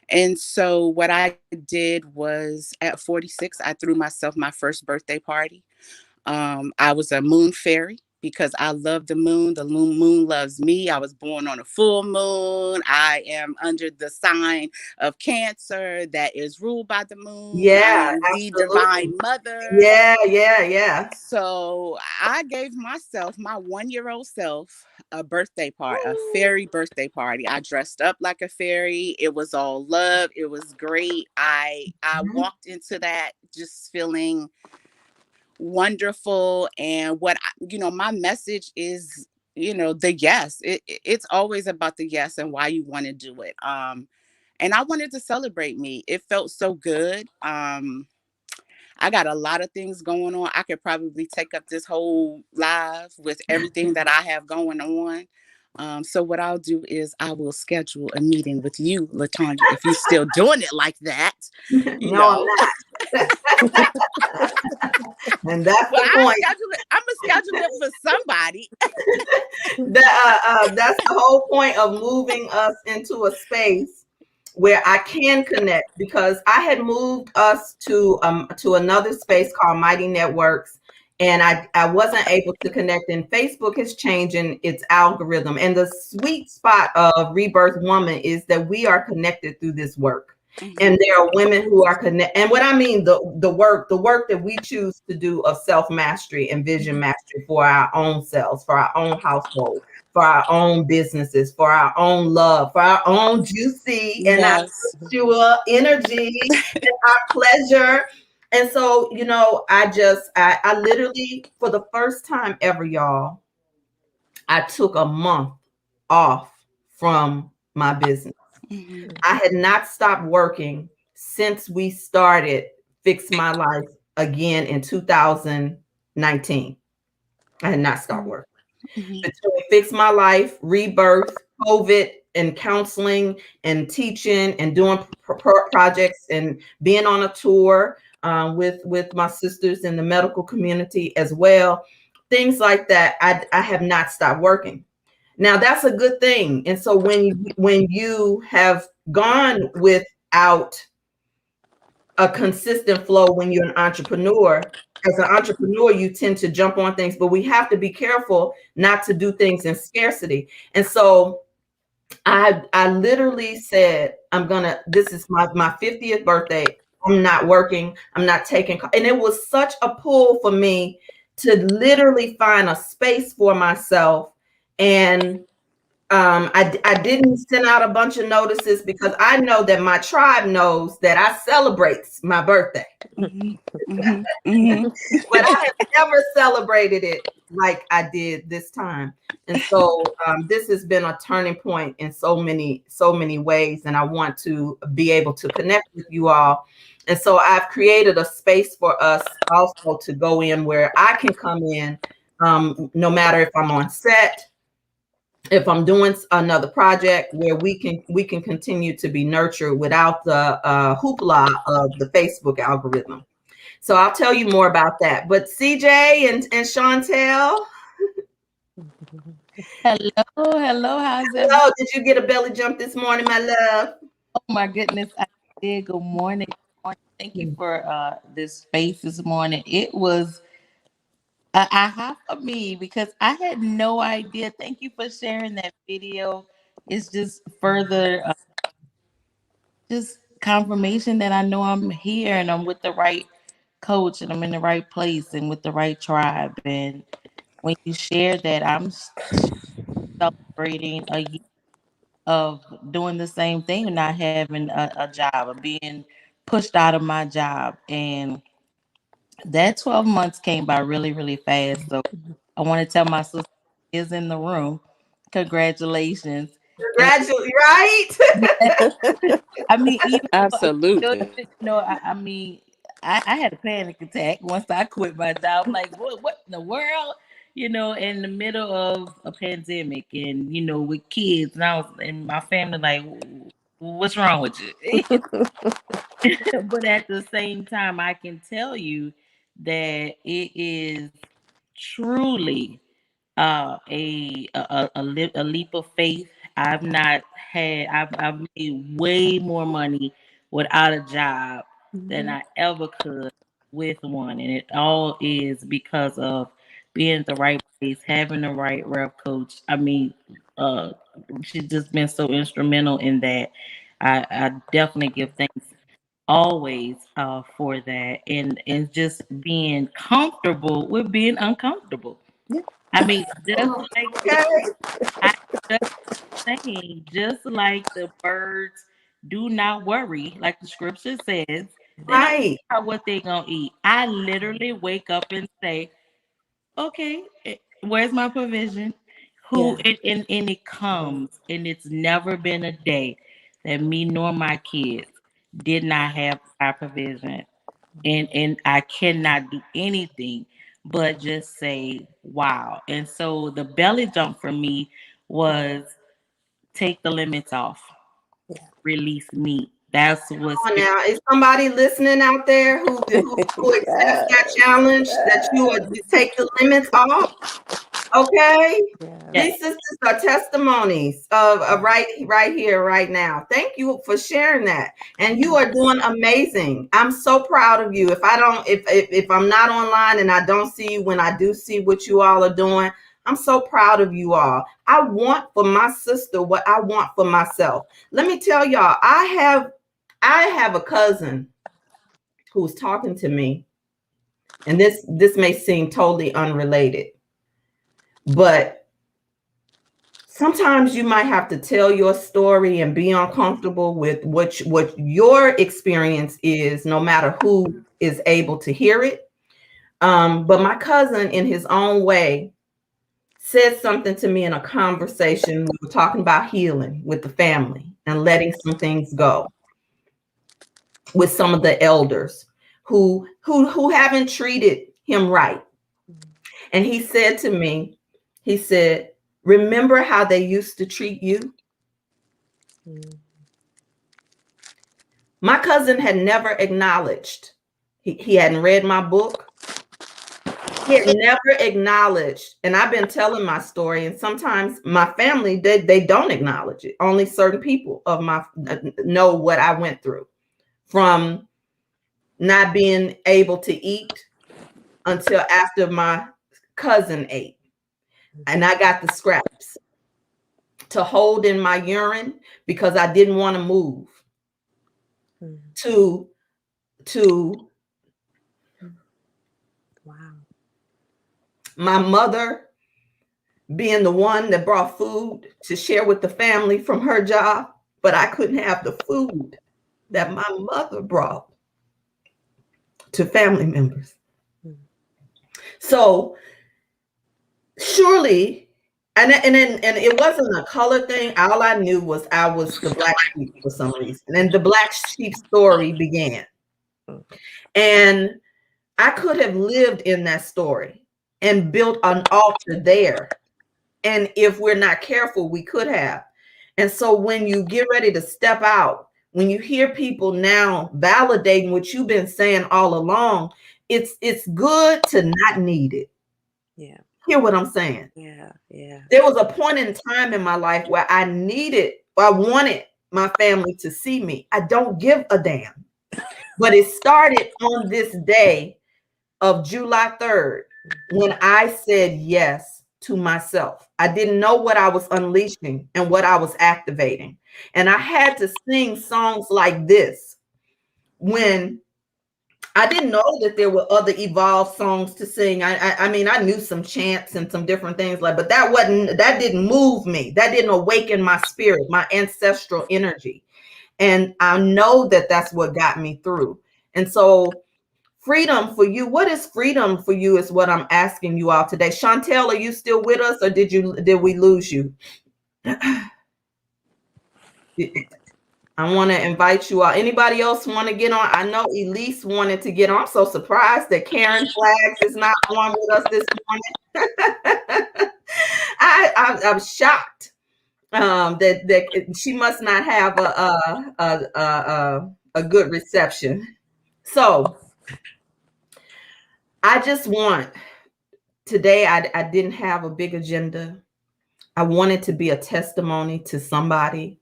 And so what I did was at 46, I threw myself my first birthday party. I was a moon fairy because I love the moon. The moon loves me. I was born on a full moon. I am under the sign of Cancer that is ruled by the moon. I yeah, am the absolutely. divine mother. Yeah, yeah, yeah. So I gave myself, my 1-year-old self, a birthday party, a fairy birthday party. I dressed up like a fairy. It was all love. It was great. I Mhm. walked into that just feeling wonderful. And my message is, the yes. It's always about the yes and why you want to do it. And I wanted to celebrate me. It felt so good. I got a lot of things going on. I could probably take up this whole live with everything that I have going on. So what I'll do is I will schedule a meeting with you, Latanya, if you're still doing it like that, you No, I'm know. not. And that's Well, the point. I'm gonna schedule it for somebody. That's the whole point of moving us into a space where I can connect, because I had moved us to another space called Mighty Networks, and I wasn't able to connect. And Facebook is changing its algorithm, and the sweet spot of Rebirth Woman is that we are connected through this work. And Mhm. there are women who are connected. And what I mean, the work that we choose to do of self mastery and vision Mhm. mastery for our own selves, for our own household, for our own businesses, for our own love, for our own juicy and our Yes. sexual energy and our pleasure. And so, I literally, for the first time ever, y'all, I took a month off from my business. Mhm. I had not stopped working since we started Fix My Life again in 2019. I had not stopped working. Mhm. Between Fix My Life, Rebirth, COVID, and counseling and teaching and doing projects and being on a tour, with my sisters in the medical community as well. Things like that. I have not stopped working. Now that's a good thing. And so when you have gone without a consistent flow, when you're an entrepreneur, as an entrepreneur, you tend to jump on things, but we have to be careful not to do things in scarcity. And so I literally said, this is my 50th birthday. I'm not working. I'm not taking, and it was such a pull for me to literally find a space for myself. And I didn't send out a bunch of notices, because I know that my tribe knows that I celebrate my birthday, Mhm. Mhm. Mhm. but I have never celebrated it like I did this time. And so this has been a turning point in so many ways, and I want to be able to connect with you all. And so I've created a space for us also to go in, where I can come in, no matter if I'm on set, if I'm doing another project, where we can continue to be nurtured without the hoopla of the Facebook algorithm. So I'll tell you more about that. But CJ and Chantel, Hello, hello. How's everyone? hello. Did you get a belly jump this morning, my love? Oh my goodness, I did. Good morning. Good morning. Thank you for this space this morning. It was a aha for me because I had no idea. Thank you for sharing that video. It's just further, just confirmation that I know I'm here and I'm with the right coach and I'm in the right place and with the right tribe. And when you share that, celebrating a of doing the same thing and not having a job or being pushed out of my job, and that 12 months came by really, really fast. So I want to tell my sister is in the room. Congratulations. And Congratulations, right? I mean, even Absolutely. I mean, I had a panic attack once I quit my job. Like, what in the world? In the middle of a pandemic, and with kids, and I was and my family, like, what's wrong with you? But at the same time, I can tell you that it is truly a leap of faith. I've made way more money without a job than I ever could with one, and it all is because of being at the right place, having the right rep coach. I mean, uh, she's just been so instrumental in that. I definitely give thanks always for that, and just being comfortable with being uncomfortable. Yeah. I mean, just like Okay, I just saying, just like the birds do not worry, like the scripture says, they don't right, know what they're gonna eat. I literally wake up and say, okay, where's my provision? Yeah. And it comes, and it's never been a day that me nor my kids did not have our provision. And I cannot do anything but just say wow. And so the belly jump for me was take the limits off, Yeah. release me. That's what's on now. Is somebody listening out there who accepts that Yes. challenge that you take the limits off? Okay. Yes. yes. These sisters are testimonies of right here, right now. Thank you for sharing that. And you are doing amazing. I'm so proud of you. If I'm not online and I don't see you, when I do see what you all are doing, I'm so proud of you all. I want for my sister what I want for myself. Let me tell y'all, I have a cousin who's talking to me, and this may seem totally unrelated, but sometimes you might have to tell your story and be uncomfortable with what your experience is, no matter who is able to hear it. But my cousin, in his own way, said something to me in a conversation. We were talking about healing with the family and letting some things go with some of the elders who haven't treated him right. And he said to me, he said, remember how they used to treat you? My cousin had never acknowledged, he hadn't read my book. He had never acknowledged, and I've been telling my story, and sometimes my family, they don't acknowledge it. Only certain people of my know what I went through, from not being able to eat until after my cousin ate, and I got the scraps, to hold in my urine because I didn't want to move, to Wow. my mother being the one that brought food to share with the family from her job, but I couldn't have the food that my mother brought to family members. So surely, and it wasn't a color thing. All I knew was I was the black sheep for some reason. And the black sheep story began. And I could have lived in that story and built an altar there. And if we're not careful, we could have. And so when you get ready to step out, when you hear people now validating what you've been saying all along, it's good to not need it. Yeah. Hear what I'm saying? Yeah. Yeah. There was a point in time in my life where I wanted my family to see me. I don't give a damn. But it started on this day of July 3rd when I said yes to myself. I didn't know what I was unleashing and what I was activating. And I had to sing songs like this when I didn't know that there were other evolved songs to sing. I mean, I knew some chants and some different things but that didn't move me. That didn't awaken my spirit, my ancestral energy. And I know that that's what got me through. And so freedom for you, what is freedom for you is what I'm asking you all today. Chantel, are you still with us, or did we lose you? I want to invite you all. Anybody else want to get on? I know Elise wanted to get on. I'm so surprised that Karen Flags is not on with us this morning. I'm shocked that she must not have a good reception. So I just want today. I didn't have a big agenda. I wanted to be a testimony to somebody,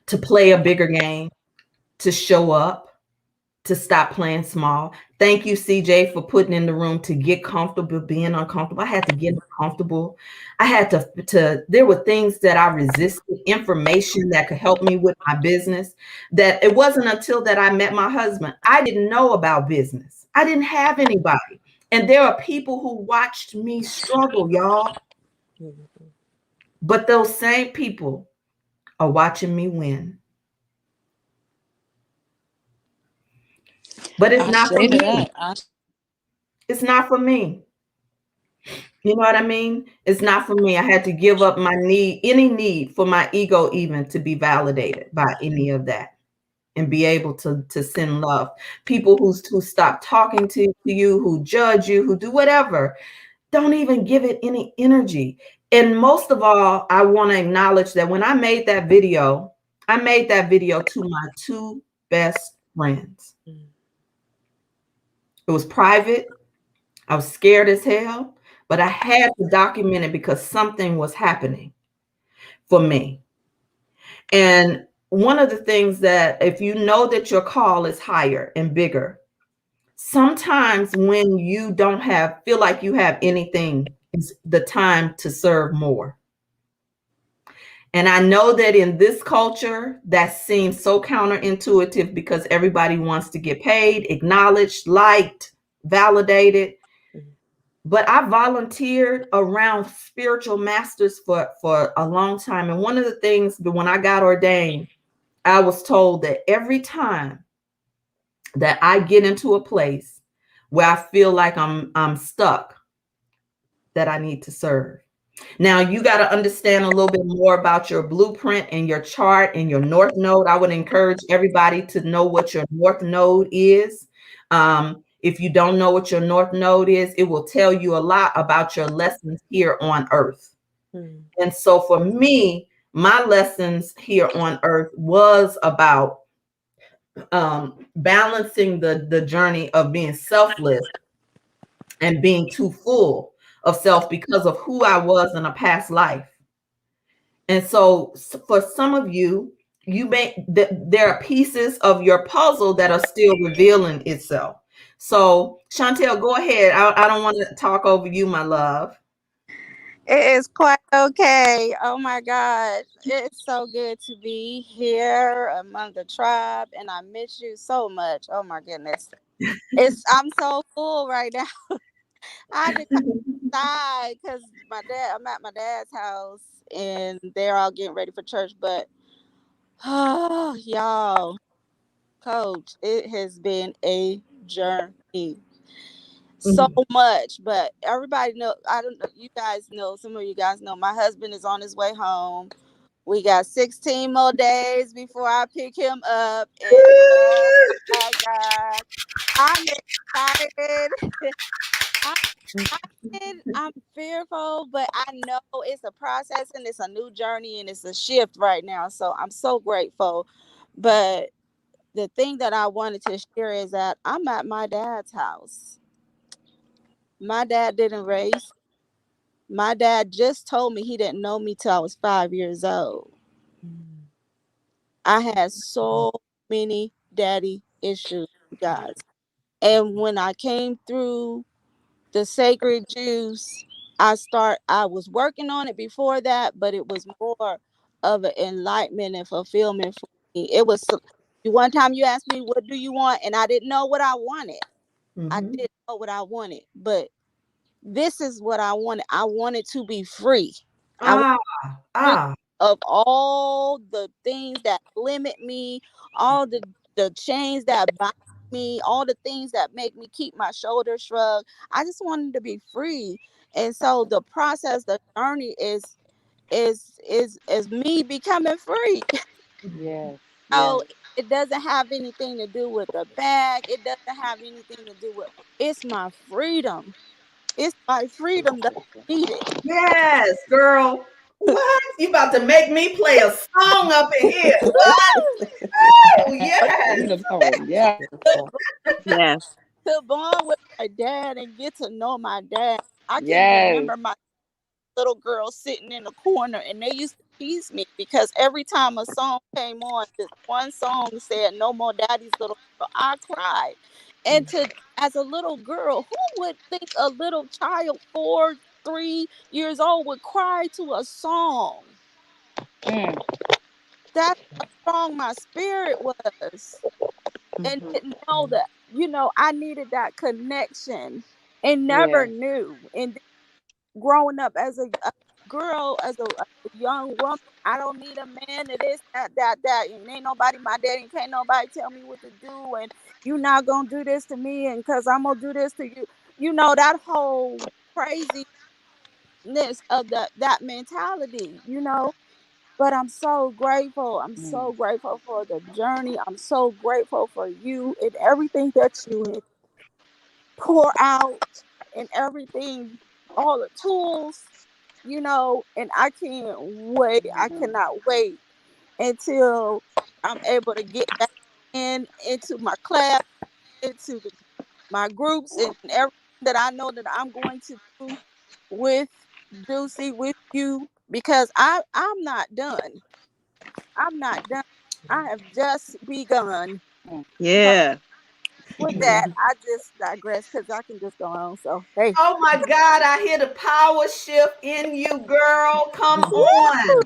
to play a bigger game, to show up, to stop playing small. Thank you, CJ, for putting in the room to get comfortable being uncomfortable. I had to get uncomfortable. I had there were things that I resisted, information that could help me with my business, that it wasn't until that I met my husband. I didn't know about business. I didn't have anybody. And there are people who watched me struggle, y'all. But those same people are watching me win. But it's not for me. It's not for me. You know what I mean? It's not for me. I had to give up any need for my ego even to be validated by any of that, and be able to send love. People who stop talking to you, who judge you, who do whatever, don't even give it any energy. And most of all, I want to acknowledge that when I made that video to my two best friends. It was private. I was scared as hell, but I had to document it because something was happening for me. And one of the things that, if you know that your call is higher and bigger, sometimes when you don't feel like you have anything, is the time to serve more. And I know that in this culture, that seems so counterintuitive because everybody wants to get paid, acknowledged, liked, validated. But I volunteered around spiritual masters for a long time. And one of the things that when I got ordained, I was told that every time that I get into a place where I feel like I'm stuck, that I need to serve. Now, you got to understand a little bit more about your blueprint and your chart and your North Node. I would encourage everybody to know what your North Node is. If you don't know what your North Node is, it will tell you a lot about your lessons here on Earth. And so for me, my lessons here on Earth was about balancing the journey of being selfless and being too full of self because of who I was in a past life. And so for some of you, there are pieces of your puzzle that are still revealing itself. So Chantel, go ahead. I don't want to talk over you, my love. It is quite okay. Oh my God. It's so good to be here among the tribe, and I miss you so much. Oh my goodness. I'm so full right now. I had to come inside because I'm at my dad's house and they're all getting ready for church. But oh y'all, coach, it has been a journey. So much, but everybody know. I don't know. You guys know. Some of you guys know. My husband is on his way home. We got 16 more days before I pick him up, and oh my God, I'm excited. I'm excited. I'm fearful, but I know it's a process and it's a new journey and it's a shift right now. So I'm so grateful. But the thing that I wanted to share is that I'm at my dad's house. My dad didn't raise. My dad just told me he didn't know me till I was 5 years old. I had so many daddy issues, guys. And when I came through the sacred juice, I was working on it before that, but it was more of an enlightenment and fulfillment for me. It was one time you asked me, what do you want? And I didn't know what I wanted. I didn't know what I wanted, but this is what I wanted. I wanted to be free. I wanted of all the things that limit me, all the chains that bind me, all the things that make me keep my shoulders shrugged. I just wanted to be free. And so the process, the journey is me becoming free. Yes. So Yes. it doesn't have anything to do with the bag. It doesn't have anything to do with, it's my freedom. It's my freedom that I needed. Yes, girl. What? You about to make me play a song up in here? What? Oh, yes. Freedom song. Yeah. Yes. To bond with my dad and get to know my dad. I can Yes. remember my little girl sitting in the corner, and they used to tease me because every time a song came on, this one song said "No More Daddy's Little Girl," I cried. And to as a little girl, who would think a little child 4, 3 years old would cry to a song? Mm. That's how strong my spirit was. And Mhm. didn't know that, I needed that connection and never Yes. knew. And growing up as a girl, as a young woman, I don't need a man to this, that, and ain't nobody my daddy, can't nobody tell me what to do, and you not gonna do this to me, and cause I'm gonna do this to you. That whole craziness of that mentality, But I'm so grateful. I'm Mm. so grateful for the journey. I'm so grateful for you and everything that you pour out and everything, all the tools, and I can't wait. I Mhm. cannot wait until I'm able to get back into my class, into my groups, and everything that I know that I'm going to do with Juicy, with you, because I'm not done. I'm not done. I have just begun. So Yeah. with that, I just digress because I can just go on. So hey. Oh my God, I hear the power shift in you, girl. Come on.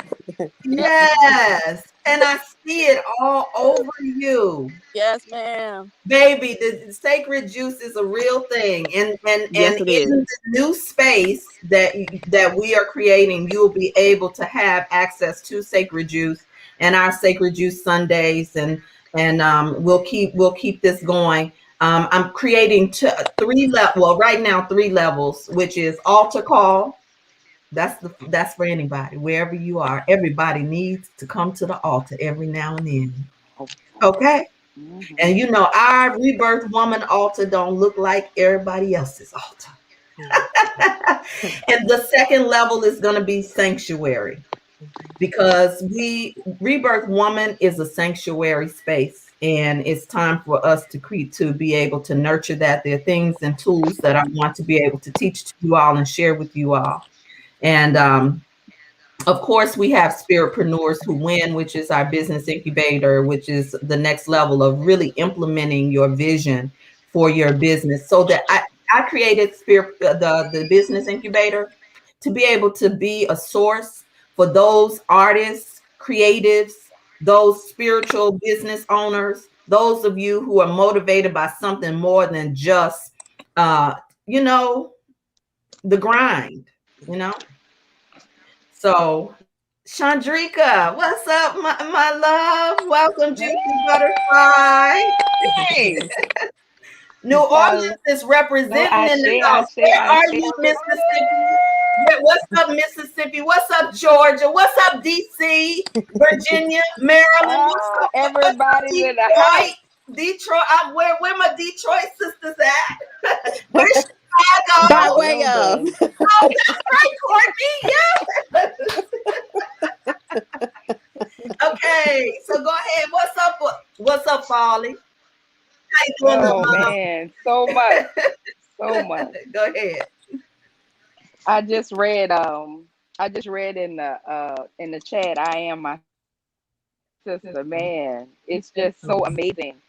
Yeah. Yes. And I see it all over you. Yes, ma'am. Baby, the sacred juice is a real thing. And Yes, it in is. the new space that we are creating, you'll be able to have access to sacred juice and our sacred juice Sundays, and we'll keep this going. I'm creating right now 3 levels, which is altar call. That's for anybody, wherever you are. Everybody needs to come to the altar every now and then. Okay? Mhm. And our rebirth woman altar don't look like everybody else's altar. And the second level is going to be sanctuary, because rebirth woman is a sanctuary space, and it's time for us to be able to nurture that. There are things and tools that I want to be able to teach to you all and share with you all. And of course, we have Spiritpreneurs Who Win, which is our business incubator, which is the next level of really implementing your vision for your business. So that I created the business incubator to be able to be a source for those artists, creatives, those spiritual business owners, those of you who are motivated by something more than just, uh, you know, the grind, you know. So, Chandrika, what's up, my love? Welcome, Juicy Butterfly. Hey. New So, Orleans is no, representing in the Ashe, house. Ashe, Where Ashe. are you, Mississippi? What's up, Mississippi? What's up, Georgia? What's up, DC, Virginia, Maryland? What's up, Everybody's in the house. Detroit? Detroit. Where my Detroit sisters at? Where's By Chicago? way Well of. done. Oh, that's right, Courtney. Yeah. Okay, so go ahead. What's up? What's up, Farley? How you doing, Oh man, so much, so much. Go ahead. I just read in the chat, I am my sister. Man, it's just so amazing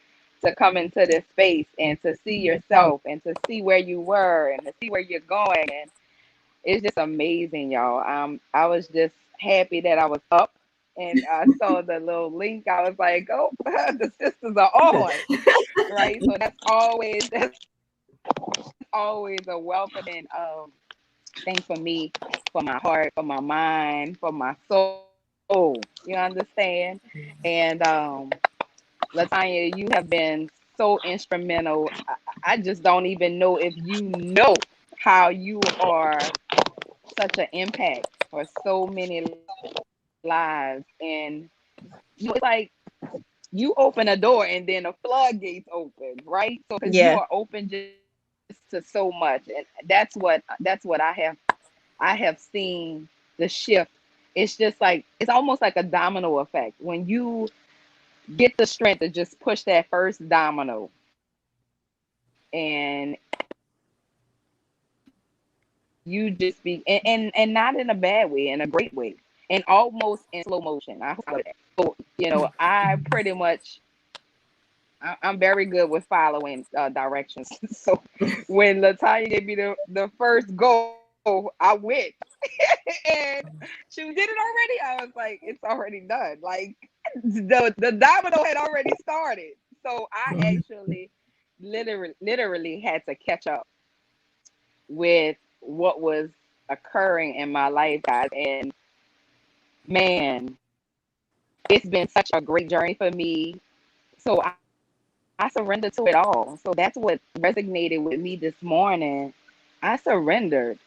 to come into this space and to see yourself and to see where you were and to see where you're going, and it's just amazing, y'all. I was just happy that I was up and I saw the little link. I was like, oh, the sisters are on, right? So that's always a welcoming thing for me, for my heart, for my mind, for my soul. You understand? And Latanya, you have been so instrumental. I just don't even know if you know how you are such an impact for so many lives. And it's like you open a door and then the floodgates open, right? So because you are Yeah. open just to so much, and that's what I have seen the shift. It's just like it's almost like a domino effect when you get the strength to just push that first domino, and you just be and not in a bad way, in a great way, and almost in slow motion. I hope that. So I pretty much I'm very good with following directions. So when Latanya gave me the first go, I went. And she did it already. I was like, it's already done. Like the domino had already started. So I actually literally had to catch up with what was occurring in my life, guys. And man, it's been such a great journey for me. So I surrendered to it all. So that's what resonated with me this morning. I surrendered.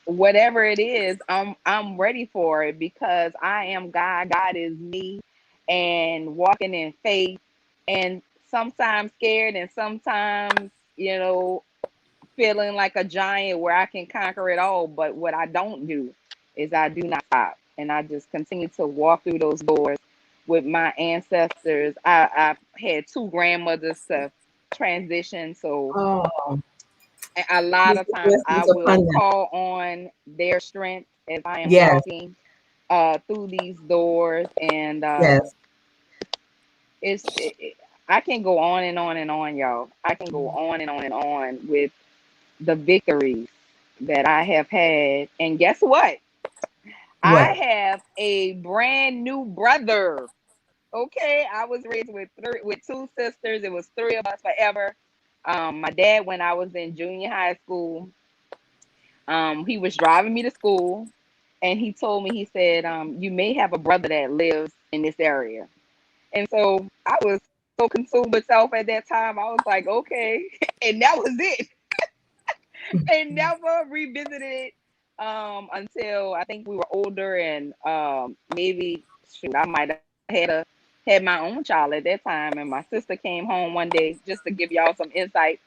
Whatever it is, I'm ready for it because I am God. God is me, and walking in faith, and sometimes scared, and sometimes feeling like a giant where I can conquer it all. But what I don't do is I do not stop, and I just continue to walk through those doors with my ancestors. I had two grandmothers to transition, so Oh, a lot peace of and times I blessings will upon them. call on their strength as I am Yes, walking through these doors, and yes. I can go on and on and on, y'all. I can go on and on and on with the victories that I have had. And guess what? I What? have a brand new brother. Okay, I was raised with two sisters. It was three of us forever. My dad, when I was in junior high school, he was driving me to school, and he told me, he said, "You may have a brother that lives in this area." And so I was so consumed with self at that time. I was like, okay, and that was it. And never revisited it until I think we were older, and maybe shoot, I might have had my own child at that time. And my sister came home one day, just to give y'all some insight.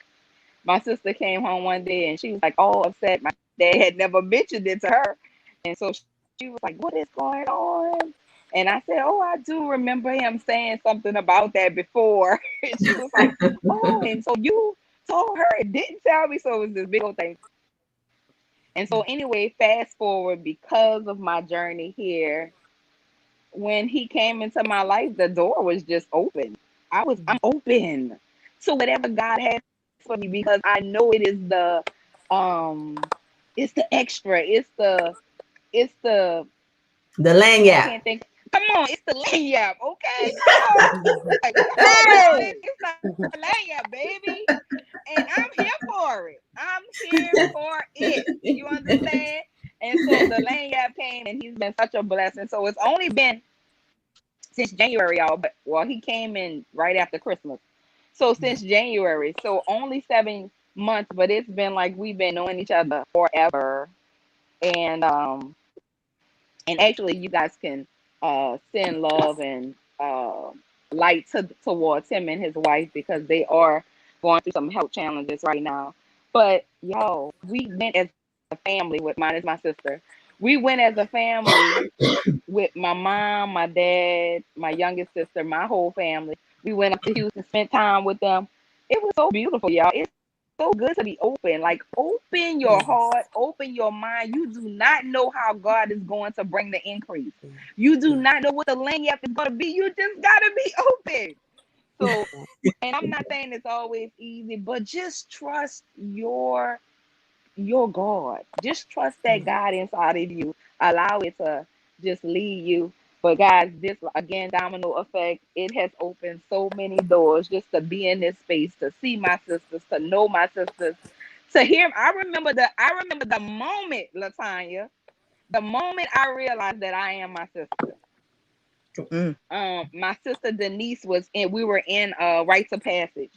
My sister came home one day and she was like all upset. My dad had never mentioned it to her. And so she was like, "What is going on?" And I said, "Oh, I do remember him saying something about that before." And she was like, "Oh, and so you told her and didn't tell me." So it was this big old thing. And so, anyway, fast forward, because of my journey here, when he came into my life, the door was just open. I'm open to whatever God has for me because I know it is um it's the extra. It's the The I lanyard. can't think. Come on, it's the lanyard, okay? Come on. Come on, y'all. Hey. It's the lanyard, baby. And I'm here for it. I'm here for it. You understand? And so the lanyard came, and he's been such a blessing. So it's only been since January, y'all. But well, he came in right after Christmas. So since January, so only 7 months, but it's been like we've been knowing each other forever. And actually, you guys can send love and light towards him and his wife because they are going through some health challenges right now. But y'all, we went as a family with mine is my sister. We went as a family with my mom, my dad, my youngest sister, my whole family. We went up to Houston, spent time with them. It was so beautiful, y'all. It's so good to be open. Like, open your heart, open your mind. You do not know how God is going to bring the increase. You do not know what the lanyard is going to be. You just got to be open. So, and I'm not saying it's always easy, but just trust your God. Just trust that God inside of you. Allow it to just lead you. But guys, this again, domino effect, it has opened so many doors just to be in this space, to see my sisters, to know my sisters, to hear. I remember the moment, Latanya, the moment I realized that I am my sister. My sister Denise was in. We were in rites of passage,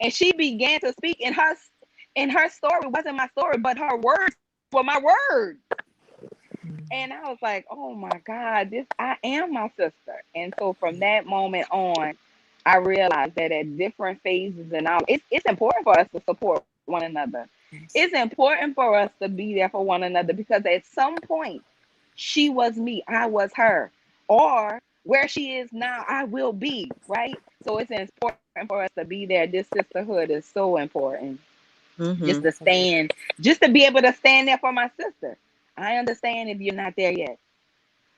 and she began to speak. In her story wasn't my story, but her words were my words. And I was like, oh my God, I am my sister. And so from that moment on, I realized that at different phases in our it's important for us to support one another. It's important for us to be there for one another, because at some point she was me, I was her. Or where she is now, I will be, right? So it's important for us to be there. This sisterhood is so important. Just to stand, just to be able to stand there for my sister. I understand if you're not there yet.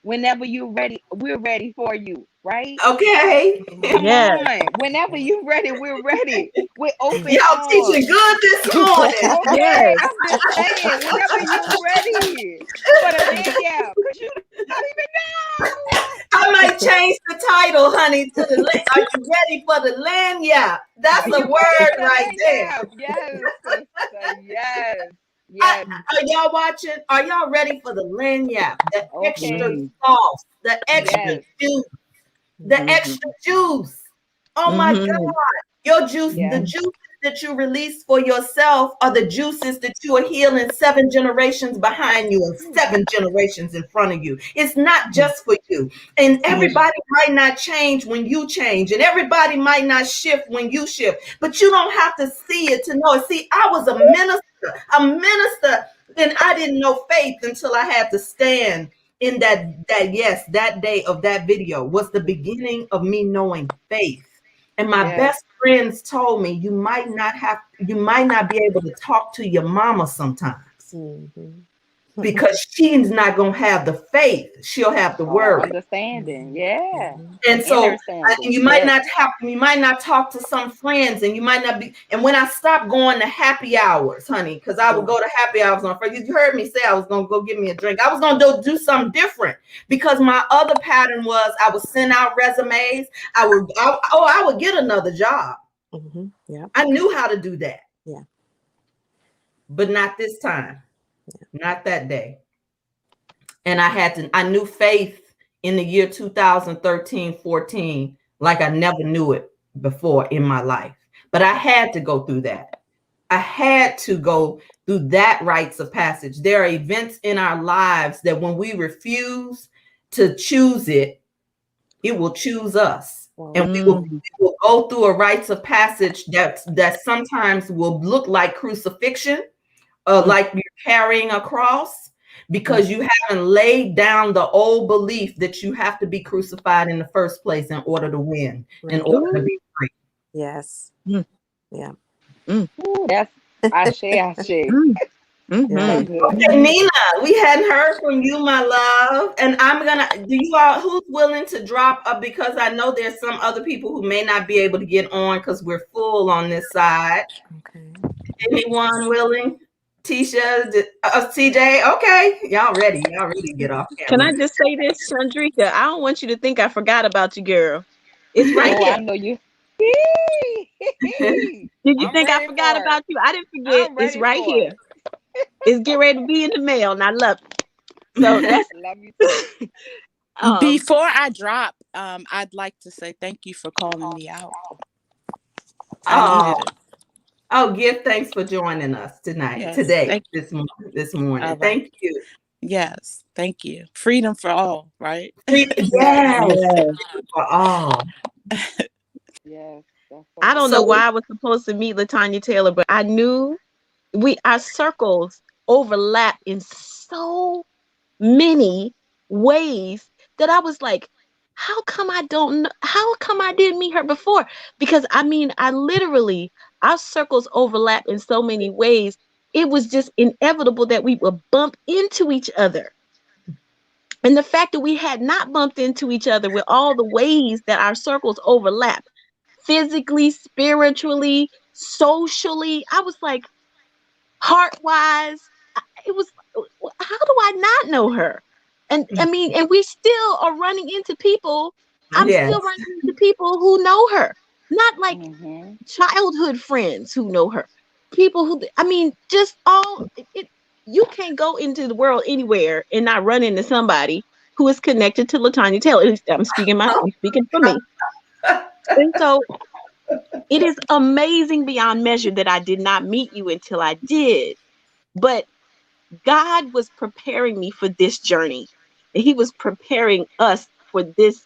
Whenever you're ready, we're ready for you, right? Okay. Come Yes. on. Whenever you're ready, we're ready. With open Y'all arms. teaching good this morning. Okay, Yes. I'm just saying, whenever you're ready for the lanyard, because you don't even know. I might change the title, honey, to are you ready for the lanyard? That's Are a you ready word for the right there. lanyard? Yes, sister. Yes. I, Yes. are y'all watching? Are y'all ready for the lanyard? The extra Okay. sauce, the extra Yes. juice, the extra juice. Oh my God. Your juice, the Yes. juices that you release for yourself are the juices that you are healing 7 generations behind you and 7 generations in front of you. It's not just for you. And everybody might not change when you change, and everybody might not shift when you shift, but you don't have to see it to know it. See, I was a minister, and I didn't know faith until I had to stand in that day of that video was the beginning of me knowing faith. And my Yes. best friends told me you might not be able to talk to your mama sometimes because she's not going to have the faith. She'll have the Or word. understanding. Yeah. And so Understanding. you might Yes. not talk to some friends, and you might not be. And when I stopped going to happy hours, honey, because I would go to happy hours on Friday. You heard me say I was going to go get me a drink. I was going to do something different, because my other pattern was I would send out resumes. I would get another job. Yeah. I knew how to do that. Yeah. But not this time. Not that day. And I knew faith in the year 2013-14 like I never knew it before in my life. But I had to go through that. I had to go through that rites of passage. There are events in our lives that when we refuse to choose it, it will choose us. And we will go through a rites of passage that sometimes will look like crucifixion, like you're carrying a cross, because you haven't laid down the old belief that you have to be crucified in the first place in order to win, in order to be free. Yes. Yeah. Ooh, that's ashe. Okay, Nina, we hadn't heard from you, my love. And who's willing to drop up, because I know there's some other people who may not be able to get on because we're full on this side. Okay. Anyone willing? Tisha, TJ, okay. Y'all ready to get off Can I camera. just say this, Chandrika? I don't want you to think I forgot about you, girl. It's right Oh, here. I know you. Did you think I forgot about you? I didn't forget. I'm It's ready right for here. it. It's getting ready to be in the mail, and I love it. So that's Love you too. Before I drop, I'd like to say thank you for calling me out. I needed it. Give thanks for joining us this morning. All right. Thank you. Yes, thank you. Freedom for all, right? Yes, for all. Yes. I don't know why I was supposed to meet Latanya Taylor, but I knew our circles overlap in so many ways that I was like, how come I don't know? How come I didn't meet her before? Because I literally, our circles overlap in so many ways. It was just inevitable that we would bump into each other. And the fact that we had not bumped into each other with all the ways that our circles overlap, physically, spiritually, socially, I was like, heart-wise, it was, how do I not know her? And and we still are running into people. I'm still running into people who know her, not like childhood friends who know her. People who, just all it. You can't go into the world anywhere and not run into somebody who is connected to LaTanya Taylor. I'm speaking for me. And so it is amazing beyond measure that I did not meet you until I did. But God was preparing me for this journey. And he was preparing us for this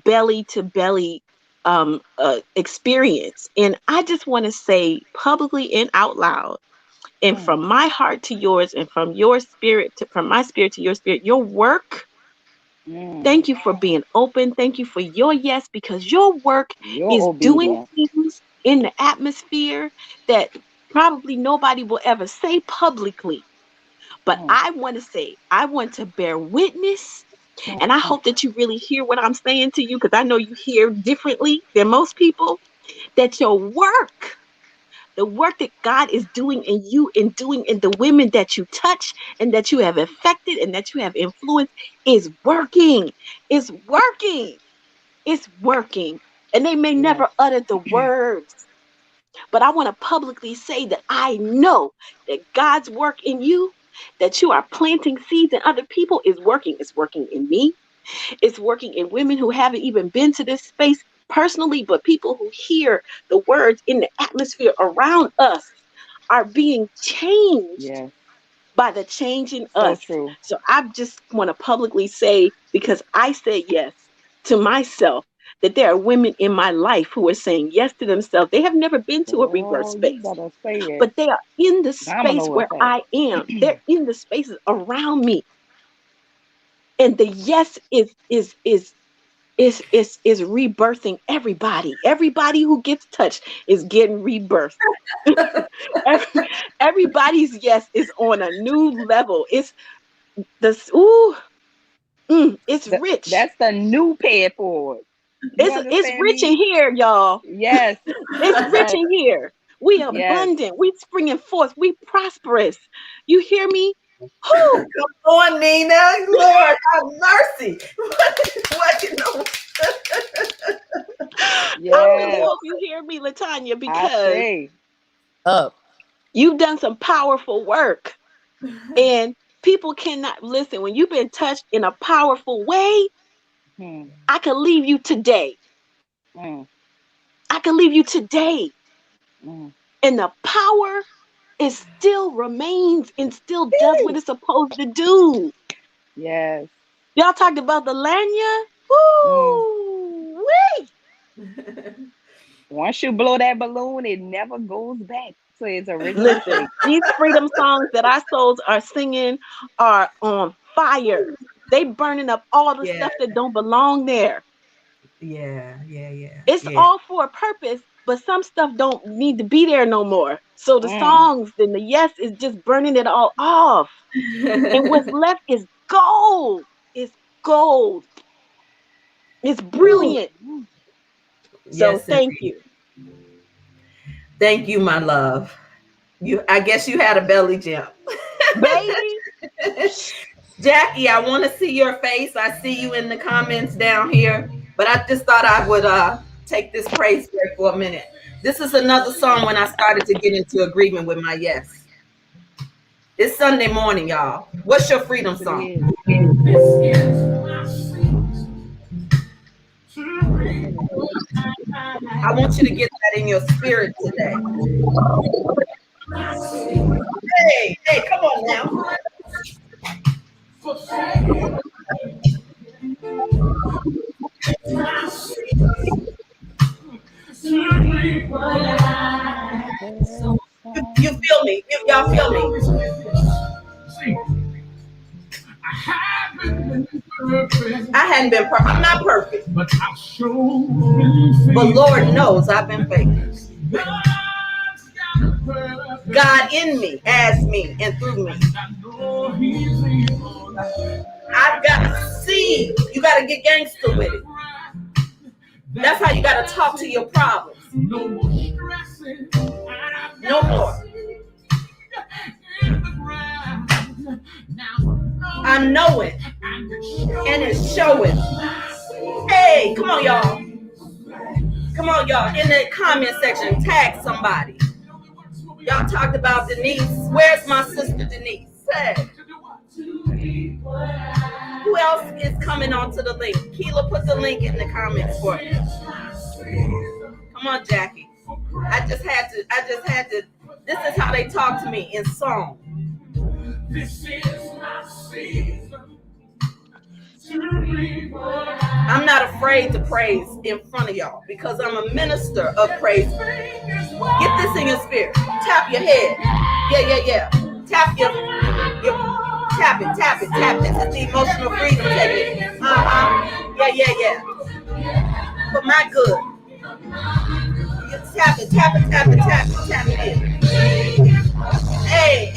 belly to belly experience. And I just want to say publicly and out loud, and from my heart to yours, and from your spirit from my spirit to your spirit, your work. Thank you for being open. Thank you for your yes, because your work is doing things in the atmosphere that probably nobody will ever say publicly. But I want to say, I want to bear witness. And I hope that you really hear what I'm saying to you, because I know you hear differently than most people, that your work, the work that God is doing in you and doing in the women that you touch and that you have affected and that you have influenced, is working. It's working. It's working. And they may never utter the words, but I want to publicly say that I know that God's work in you, that you are planting seeds in other people, is working. It's working in me. It's working in women who haven't even been to this space personally, but people who hear the words in the atmosphere around us are being changed by the change in us. True. So I just want to publicly say, because I said yes to myself, that there are women in my life who are saying yes to themselves. They have never been to a rebirth space, but they are in the space where I am. They're in the spaces around me. And the yes is rebirthing everybody. Everybody who gets touched is getting rebirthed. Everybody's yes is on a new level. It's this. It's rich. That's the new pay it forward. It's rich in here, y'all. Yes. It's rich in here. We abundant. We springing forth. We prosperous. You hear me? Come on, Nina. Lord, have mercy. What you know? I hope you hear me, LaTanya, because you've done some powerful work. And people cannot listen. When you've been touched in a powerful way, I can leave you today. I can leave you today. And the power is still remains and still does what it's supposed to do. Yes. Y'all talked about the lanyard. Woo! Once you blow that balloon, it never goes back to its original. Listen, these freedom songs that our souls are singing are on fire. They burning up all the stuff that don't belong there. It's all for a purpose, but some stuff don't need to be there no more. So the songs and the yes is just burning it all off. And what's left is gold. It's gold. It's brilliant. So thank you. Thank you, my love. I guess you had a belly jump. Baby. Jackie, I want to see your face. I see you in the comments down here, but I just thought I would take this praise break for a minute. This is another song when I started to get into agreement with my yes. It's Sunday morning, y'all. What's your freedom song? I want you to get that in your spirit today. Hey, come on now. You feel me? Y'all feel me? I hadn't been perfect. I'm not perfect. But Lord knows I've been faithful. God in me, as me, and through me. I've got seed. You got to get gangster with it. That's how you got to talk to your problems. No more stressing. No more. I know it. And it's showing. Hey, come on, y'all. Come on, y'all. In the comment section, tag somebody. Y'all talked about Denise. Where's my sister Denise? Say. Who else is coming onto the link? Keela, put the link in the comments for me. Come on, Jackie. I just had to. This is how they talk to me in song. This is my season. I'm not afraid to praise in front of y'all because I'm a minister of praise. Get this in your spirit. Tap your head. Yeah. Tap your tap it. This is the emotional freedom technique. Yeah. For my good. You tap it in. Hey.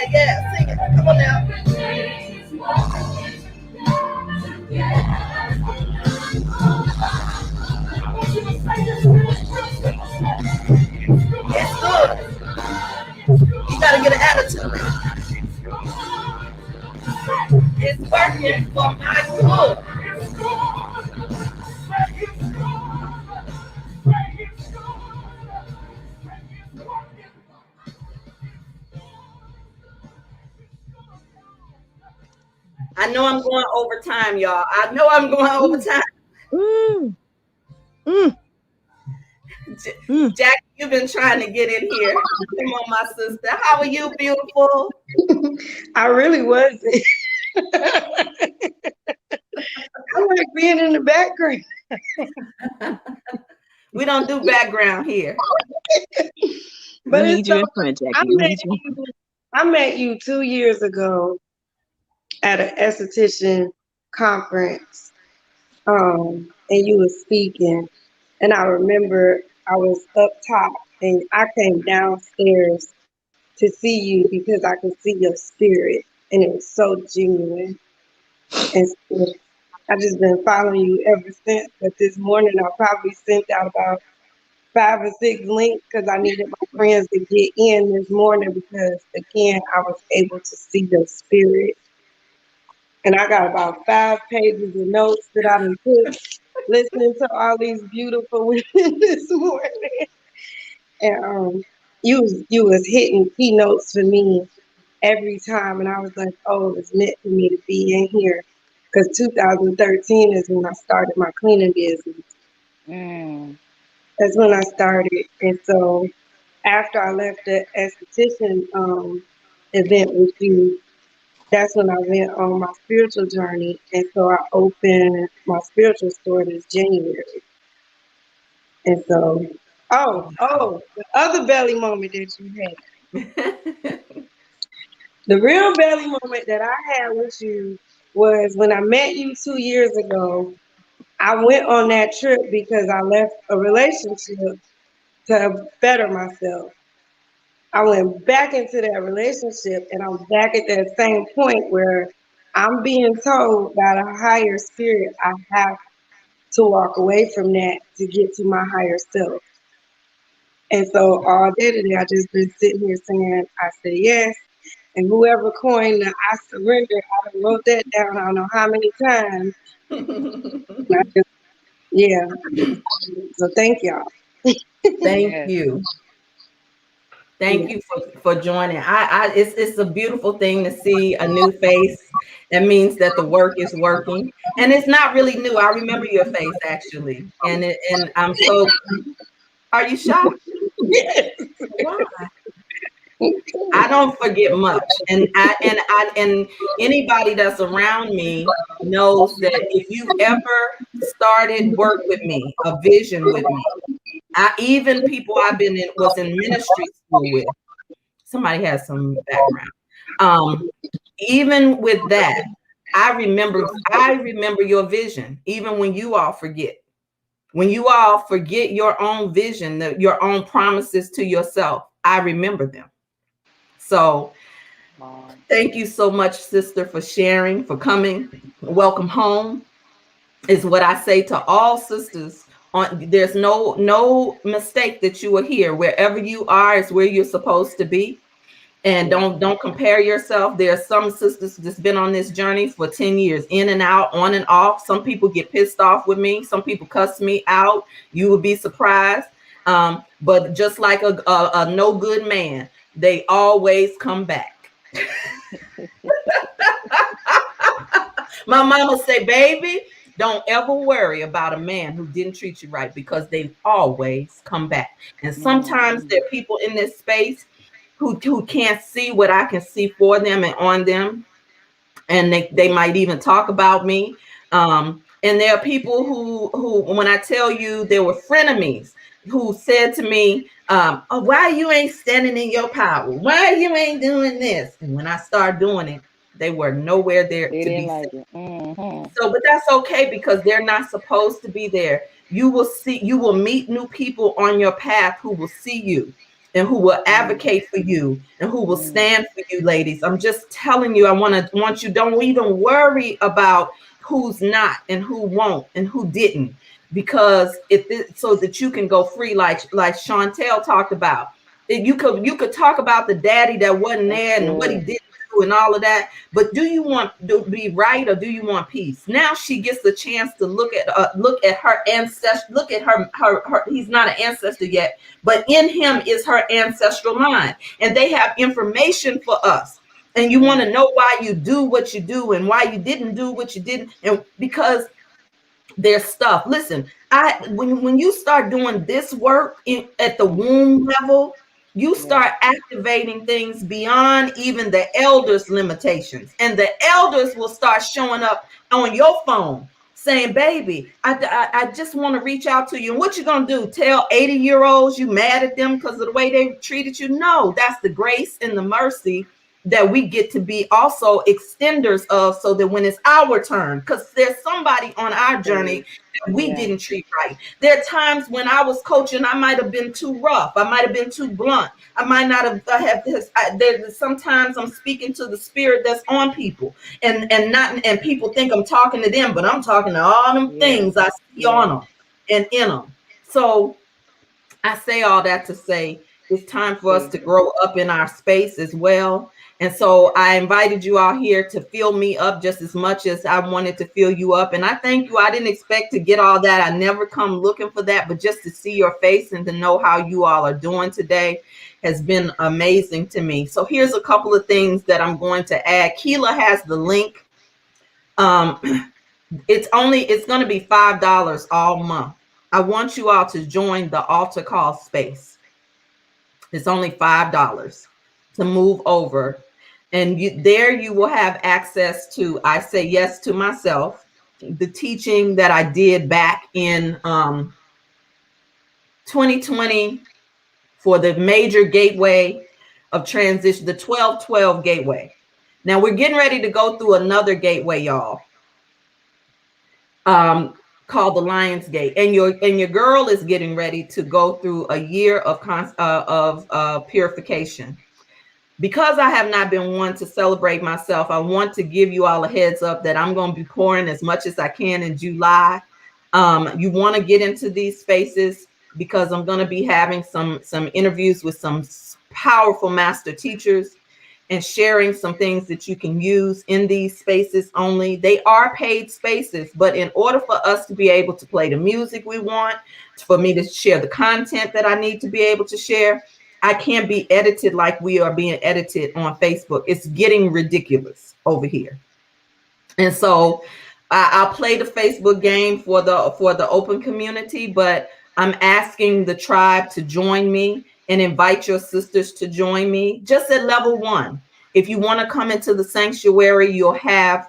Yeah. Sing it. Come on now. It's good. You gotta get an attitude. It's working for my good. I know I'm going over time, y'all. I know I'm going over time. Jackie, you've been trying to get in here. Come on, my sister. How are you, beautiful? I really wasn't. I like being in the background. We don't do background here. But we need you in front, Jackie. I met you 2 years ago at an esthetician conference, and you were speaking. And I remember I was up top, and I came downstairs to see you because I could see your spirit, and it was so genuine. And so I've just been following you ever since. But this morning, I probably sent out about 5 or 6 links because I needed my friends to get in this morning because, again, I was able to see your spirit. And I got about 5 pages of notes that I done put listening to all these beautiful women this morning. And you was hitting keynotes for me every time, and I was like, oh, it's meant for me to be in here. Because 2013 is when I started my cleaning business. That's when I started. And so after I left the esthetician event with you, that's when I went on my spiritual journey. And so I opened my spiritual store this January. And so, the other belly moment that you had. The real belly moment that I had with you was when I met you 2 years ago. I went on that trip because I left a relationship to better myself. I went back into that relationship and I'm back at that same point where I'm being told by the higher spirit I have to walk away from that to get to my higher self. And so all day today, I just been sitting here saying, I said yes. And whoever coined the I surrender, I done wrote that down I don't know how many times. Yeah. So thank y'all. Thank you. Thank you for joining. It's a beautiful thing to see a new face. That means that the work is working, and it's not really new. I remember your face actually, and I'm so. Are you shocked? Yes. Why? I don't forget much, and anybody that's around me knows that if you ever started work with me, a vision with me, even people I've been was in ministry school with. Somebody has some background. Even with that, I remember your vision. Even when you all forget, your own vision, your own promises to yourself, I remember them. So thank you so much, sister, for sharing, for coming. Welcome home is what I say to all sisters. There's no mistake that you are here. Wherever you are is where you're supposed to be. And don't compare yourself. There are some sisters that's been on this journey for 10 years, in and out, on and off. Some people get pissed off with me. Some people cuss me out. You would be surprised. But just like a no good man, they always come back. My mama say, baby, don't ever worry about a man who didn't treat you right, because they always come back. And sometimes Mhm. there are people in this space who can't see what I can see for them and on them, and they might even talk about me. And there are people who when I tell you, there were frenemies who said to me, oh, why you ain't standing in your power, why you ain't doing this, and when I start doing it, they were nowhere there They to didn't be seen. like it. Mhm. So, but that's okay, because they're not supposed to be there. You will see, you will meet new people on your path who will see you and who will Mm. advocate for you and who will Mm. stand for you, ladies. I'm just telling you, I want you, don't even worry about who's not and who won't and who didn't, because so that you can go free, like Chantel talked about. You could talk about the daddy that wasn't That's there and what he good. did and all of that, but do you want to be right, or do you want peace? Now she gets the chance to look at her ancestor, look at her. He's not an ancestor yet, but in him is her ancestral line, and they have information for us. And you want Mm. to know why you do what you do and why you didn't do what you didn't, and because their stuff. Listen, when you start doing this work at the womb level, you Yeah. start activating things beyond even the elders' limitations, and the elders will start showing up on your phone saying, "Baby, I just want to reach out to you." And what you gonna do? Tell 80-year-olds you mad at them because of the way they treated you? No, that's the grace and the mercy that we get to be also extenders of, so that when it's our turn, because there's somebody on our Please. journey that we Yeah. didn't treat right. There are times when I was coaching, I might have been too rough, I might have been too blunt, I might not have this. Sometimes I'm speaking to the spirit that's on people, and people think I'm talking to them, but I'm talking to all them Yeah. things I see on Yeah. them and in them. So I say all that to say it's time for us Please. to grow up in our space as well. And so I invited you all here to fill me up just as much as I wanted to fill you up. And I thank you. I didn't expect to get all that. I never come looking for that, but just to see your face and to know how you all are doing today has been amazing to me. So here's a couple of things that I'm going to add. Keela has the link. Um, it's going to be $5 all month. I want you all to join the altar call space. It's only $5 to move over. And you will have access to I Say Yes to Myself, the teaching that I did back in 2020 for the major gateway of transition, the 12-12 gateway. Now we're getting ready to go through another gateway, y'all, called the Lion's Gate, and your girl is getting ready to go through a year of purification. Because I have not been one to celebrate myself, I want to give you all a heads up that I'm going to be pouring as much as I can in July. You want to get into these spaces because I'm going to be having some interviews with some powerful master teachers and sharing some things that you can use in these spaces only. They are paid spaces, but in order for us to be able to play the music we want, for me to share the content that I need to be able to share, I can't be edited like we are being edited on Facebook. It's getting ridiculous over here. And so I'll play the Facebook game for the open community, but I'm asking the tribe to join me and invite your sisters to join me just at level 1. If you want to come into the sanctuary, you'll have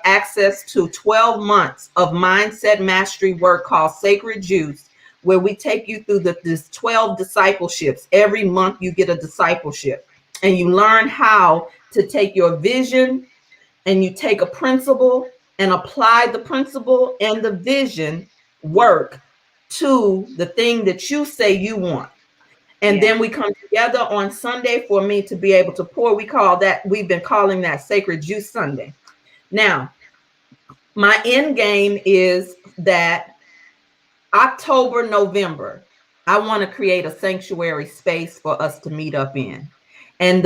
access to 12 months of mindset mastery work called Sacred Juice, where we take you through this 12 discipleships. Every month you get a discipleship, and you learn how to take your vision and you take a principle and apply the principle and the vision work to the thing that you say you want. And Yeah. then we come together on Sunday for me to be able to pour. We've been calling that Sacred Juice Sunday. Now, my end game is that October, November, I want to create a sanctuary space for us to meet up in. And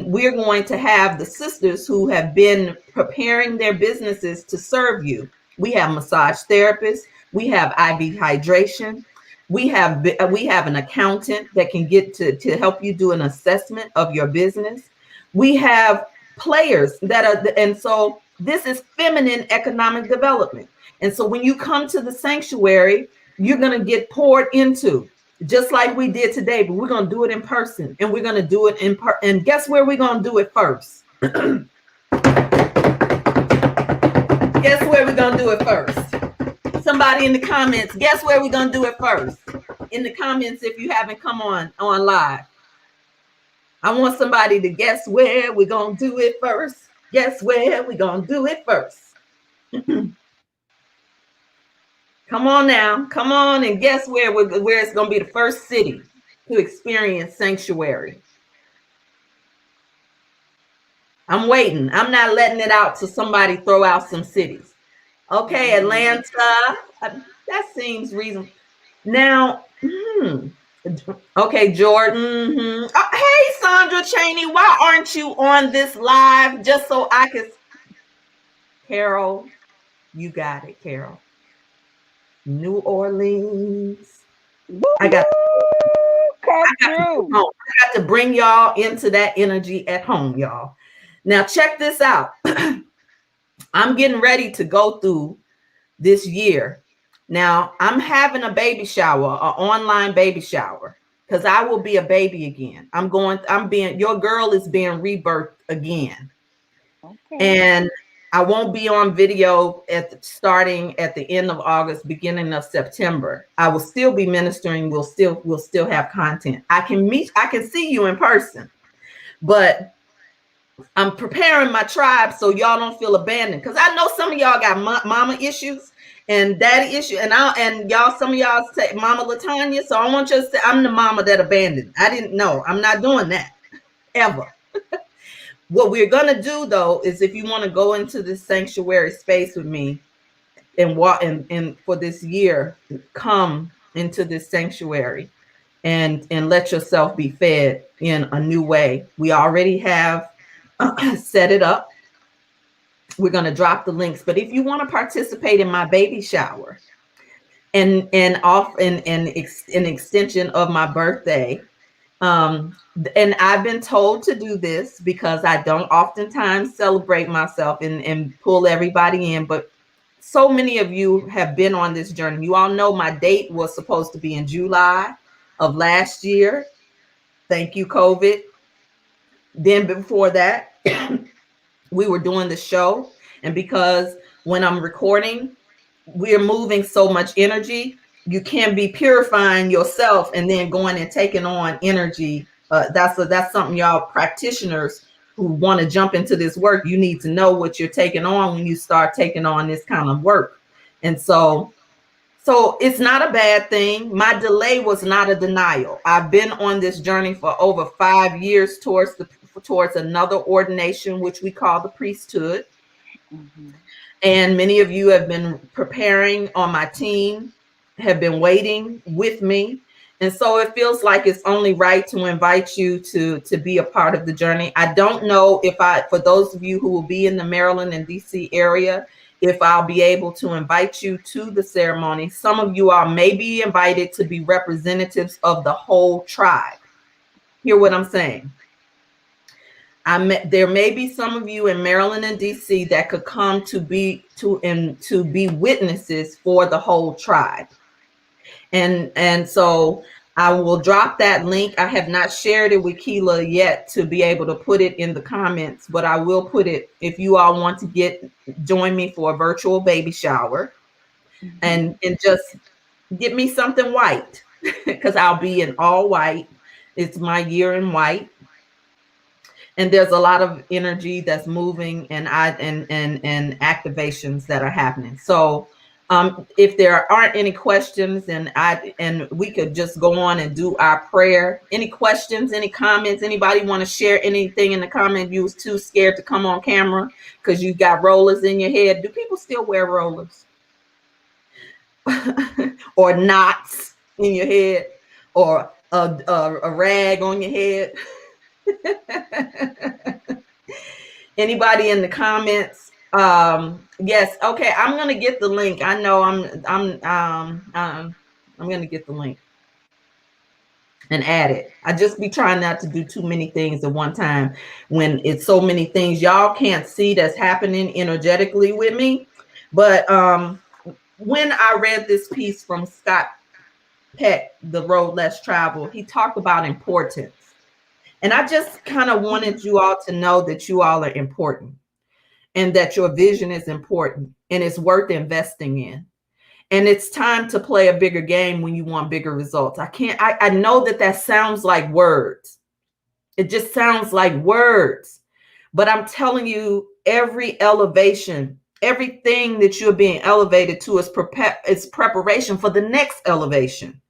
we're going to have the sisters who have been preparing their businesses to serve you. We have massage therapists, we have IV hydration, We have an accountant that can get to help you do an assessment of your business. We have players that are, and so this is feminine economic development. And so when you come to the sanctuary, you're going to get poured into, just like we did today, but we're going to do it in person, and we're going to do it and guess where we're going to do it first? Guess where we're going to do it first? Somebody in the comments, guess where we're going to do it first? In the comments, if you haven't come on live. I want somebody to guess where we're going to do it first. Guess where we're going to do it first. Come on now. Come on and guess where it's going to be the first city to experience sanctuary. I'm waiting. I'm not letting it out till somebody throw out some cities. Okay, Atlanta. That seems reasonable. Now, okay, Jordan. Hey, Sandra Cheney, why aren't you on this live? Just so I can. Carol, you got it, Carol. New Orleans. I got to bring y'all into that energy at home, y'all. Now, check this out. I'm getting ready to go through this year. Now, I'm having a baby shower, an online baby shower, because I will be a baby again. Your girl is being rebirthed again. Okay. And I won't be on video starting at the end of August, beginning of September. I will still be ministering. We'll still have content. I can see you in person, but I'm preparing my tribe so y'all don't feel abandoned. Because I know some of y'all got mama issues and daddy issues, and y'all, some of y'all say Mama Latanya. So I want you to say I'm the mama that abandoned. I didn't know. I'm not doing that ever. What we're gonna do though is, if you want to go into this sanctuary space with me and walk and for this year, come into this sanctuary and let yourself be fed in a new way. We already have set it up. We're going to drop the links, but if you want to participate in my baby shower and an extension of my birthday, and I've been told to do this because I don't oftentimes celebrate myself and pull everybody in, but so many of you have been on this journey. You all know my date was supposed to be in July of last year. Thank you, COVID. Then before that, we were doing the show, and because when I'm recording, we're moving so much energy, you can't be purifying yourself and then going and taking on energy. That's something y'all practitioners who want to jump into this work, you need to know what you're taking on when you start taking on this kind of work. And so it's not a bad thing. My delay was not a denial. I've been on this journey for over 5 years towards another ordination, which we call the priesthood. Mm-hmm. And many of you have been preparing on my team, have been waiting with me. And so it feels like it's only right to invite you to be a part of the journey. I don't know for those of you who will be in the Maryland and DC area, if I'll be able to invite you to the ceremony. Some of you all may be invited to be representatives of the whole tribe. Hear what I'm saying? There may be some of you in Maryland and DC that could come to be witnesses for the whole tribe. And so I will drop that link. I have not shared it with Keela yet to be able to put it in the comments, but I will put it if you all want to join me for a virtual baby shower. Mm-hmm. and just get me something white, because I'll be in all white. It's my year in white. And there's a lot of energy that's moving and activations that are happening. So if there aren't any questions, and we could just go on and do our prayer. Any questions, any comments? Anybody want to share anything in the comment? You was too scared to come on camera because you got rollers in your head. Do people still wear rollers? Or knots in your head, or a rag on your head? Anybody in the comments? Yes. Okay. I'm going to get the link. I know I'm going to get the link and add it. I just be trying not to do too many things at one time when it's so many things y'all can't see that's happening energetically with me. But when I read this piece from Scott Peck, The Road Less Traveled, he talked about importance. And I just kind of wanted you all to know that you all are important and that your vision is important and it's worth investing in. And it's time to play a bigger game when you want bigger results. I know that sounds like words. It just sounds like words. But I'm telling you, every elevation, everything that you're being elevated to is preparation for the next elevation.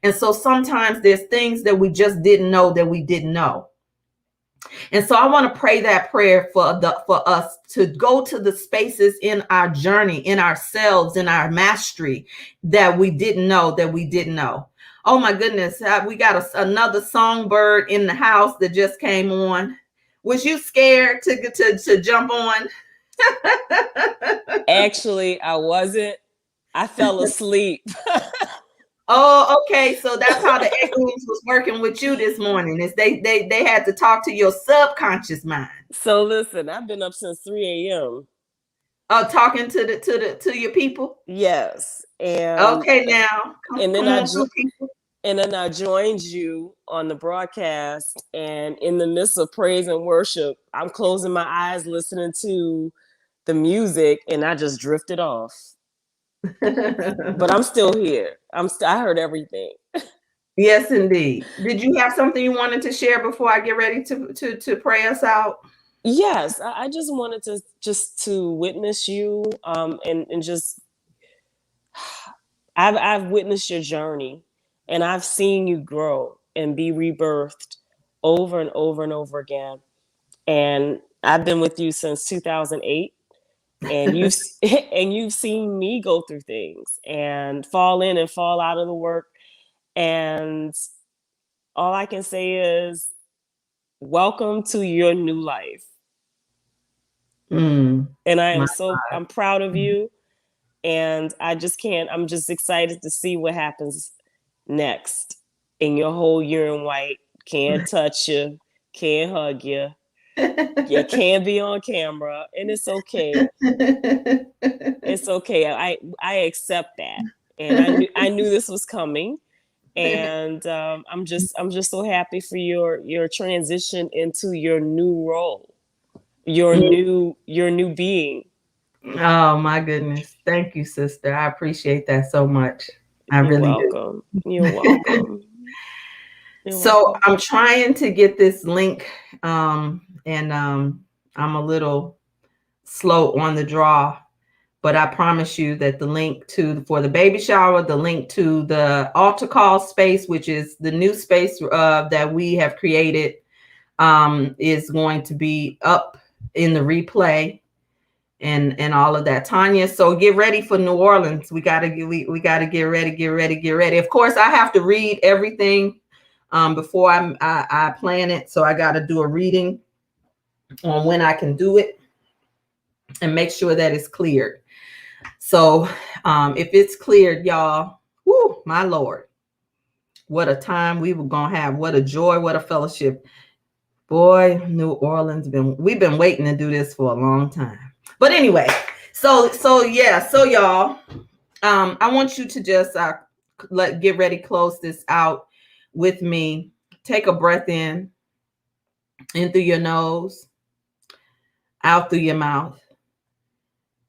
And so sometimes there's things that we just didn't know that we didn't know. And so I want to pray that prayer for us to go to the spaces in our journey, in ourselves, in our mastery that we didn't know. Oh my goodness, we got another songbird in the house that just came on. Was you scared to jump on? Actually, I wasn't. I fell asleep. Oh, okay. So that's how the echoes was working with you this morning. Is they had to talk to your subconscious mind. So listen, I've been up since 3 a.m. Oh, talking to your people. Yes, and okay, now and then I joined you on the broadcast, and in the midst of praise and worship, I'm closing my eyes, listening to the music, and I just drifted off. But I'm still here. I heard everything. Yes, indeed. Did you have something you wanted to share before I get ready to pray us out? Yes, I just wanted to witness you, and just I've witnessed your journey, and I've seen you grow and be rebirthed over and over and over again. And I've been with you since 2008, and you've seen me go through things and fall in and fall out of the work. And all I can say is, welcome to your new life. And I'm proud of you. And I'm just excited to see what happens next in your whole year in white. Can't touch you, can't hug you. You can't be on camera, and it's okay. It's okay. I accept that. And I knew this was coming. And I'm just so happy for your transition into your new role, your new being. Oh my goodness. Thank you, sister. I appreciate that so much. You're welcome. You're welcome. So I'm trying to get this link, and I'm a little slow on the draw, but I promise you that the link for the baby shower, the link to the altar call space, which is the new space that we have created, is going to be up in the replay and all of that. Tanya, so get ready for New Orleans. We gotta get ready. Of course, I have to read everything before I plan it. So I got to do a reading on when I can do it and make sure that it's cleared. So if it's cleared, y'all, whoo, my Lord, what a time we were going to have. What a joy, what a fellowship. Boy, New Orleans, we've been waiting to do this for a long time. But anyway, so y'all, I want you to just get ready, close this out with me. Take a breath in through your nose, out through your mouth,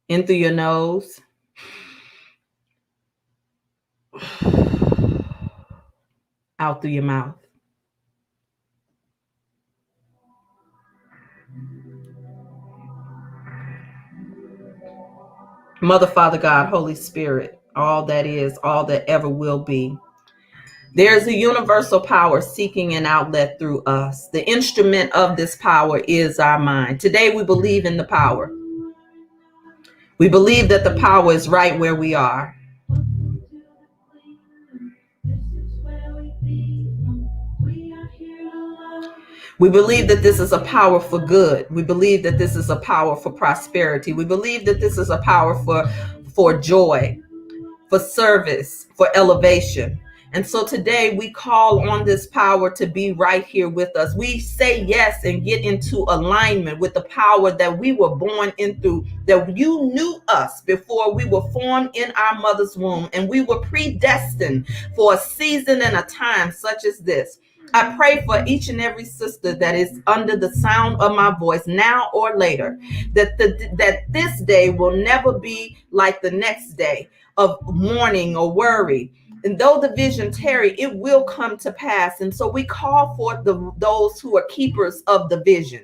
in through your nose, out through your mouth. Mother, Father, God, Holy Spirit, all that is, all that ever will be. There is a universal power seeking an outlet through us. The instrument of this power is our mind. Today, we believe in the power. We believe that the power is right where we are. We believe that this is a power for good. We believe that this is a power for prosperity. We believe that this is a power for joy. for service, for elevation. And so today we call on this power to be right here with us. We say yes and get into alignment with the power that we were born into, that you knew us before we were formed in our mother's womb, and we were predestined for a season and a time such as this. I pray for each and every sister that is under the sound of my voice, now or later, that this day will never be like the next day of mourning or worry. And though the vision tarry, it will come to pass. And so we call forth those who are keepers of the vision,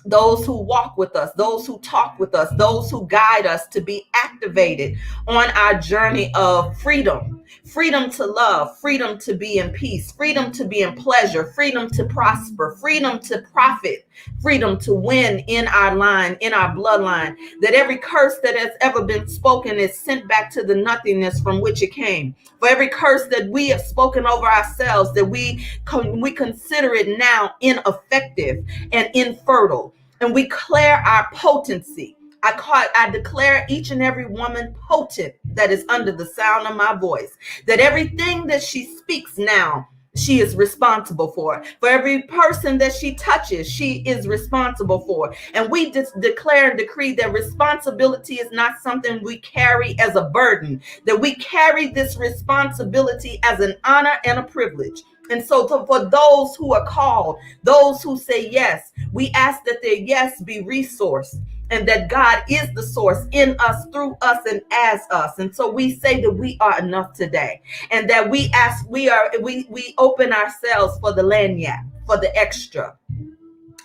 those who walk with us, those who talk with us, those who guide us to be activated on our journey of freedom. Freedom to love, freedom to be in peace, freedom to be in pleasure, freedom to prosper, freedom to profit, freedom to win in our line, in our bloodline. That every curse that has ever been spoken is sent back to the nothingness from which it came. For every curse that we have spoken over ourselves, that we consider it now ineffective and infertile, and we declare our potency. I declare each and every woman potent that is under the sound of my voice, that everything that she speaks now, she is responsible for. For every person that she touches, she is responsible for. And we just declare and decree that responsibility is not something we carry as a burden, that we carry this responsibility as an honor and a privilege. And so for those who are called, those who say yes, we ask that their yes be resourced, and that God is the source in us, through us, and as us. And so we say that we are enough today, and that we open ourselves for the lanyard, for the extra,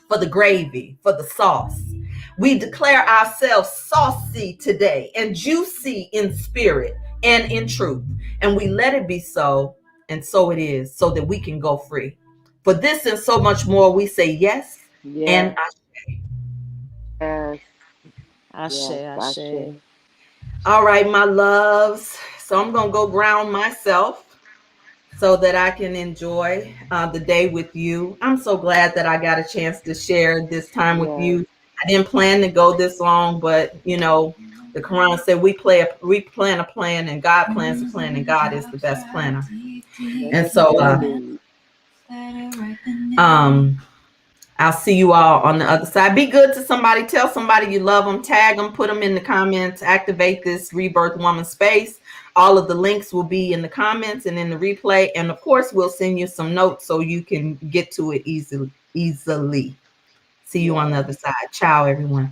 for the gravy, for the sauce. We declare ourselves saucy today and juicy in spirit and in truth. And we let it be so, and so it is, so that we can go free. For this and so much more, we say yes, and Yes. Ashe, Yes. ashe. all right, my loves. So I'm going to go ground myself so that I can enjoy the day with you. I'm so glad that I got a chance to share this time with Yes. you. I didn't plan to go this long, but you know, the Quran said we plan a plan, and God plans a plan, and God is the best planner. And Yes, so indeed. I'll see you all on the other side. Be good to somebody. Tell somebody you love them. Tag them. Put them in the comments. Activate this Rebirth Woman space. All of the links will be in the comments and in the replay. And of course, we'll send you some notes so you can get to it easily. See you on the other side. Ciao, everyone.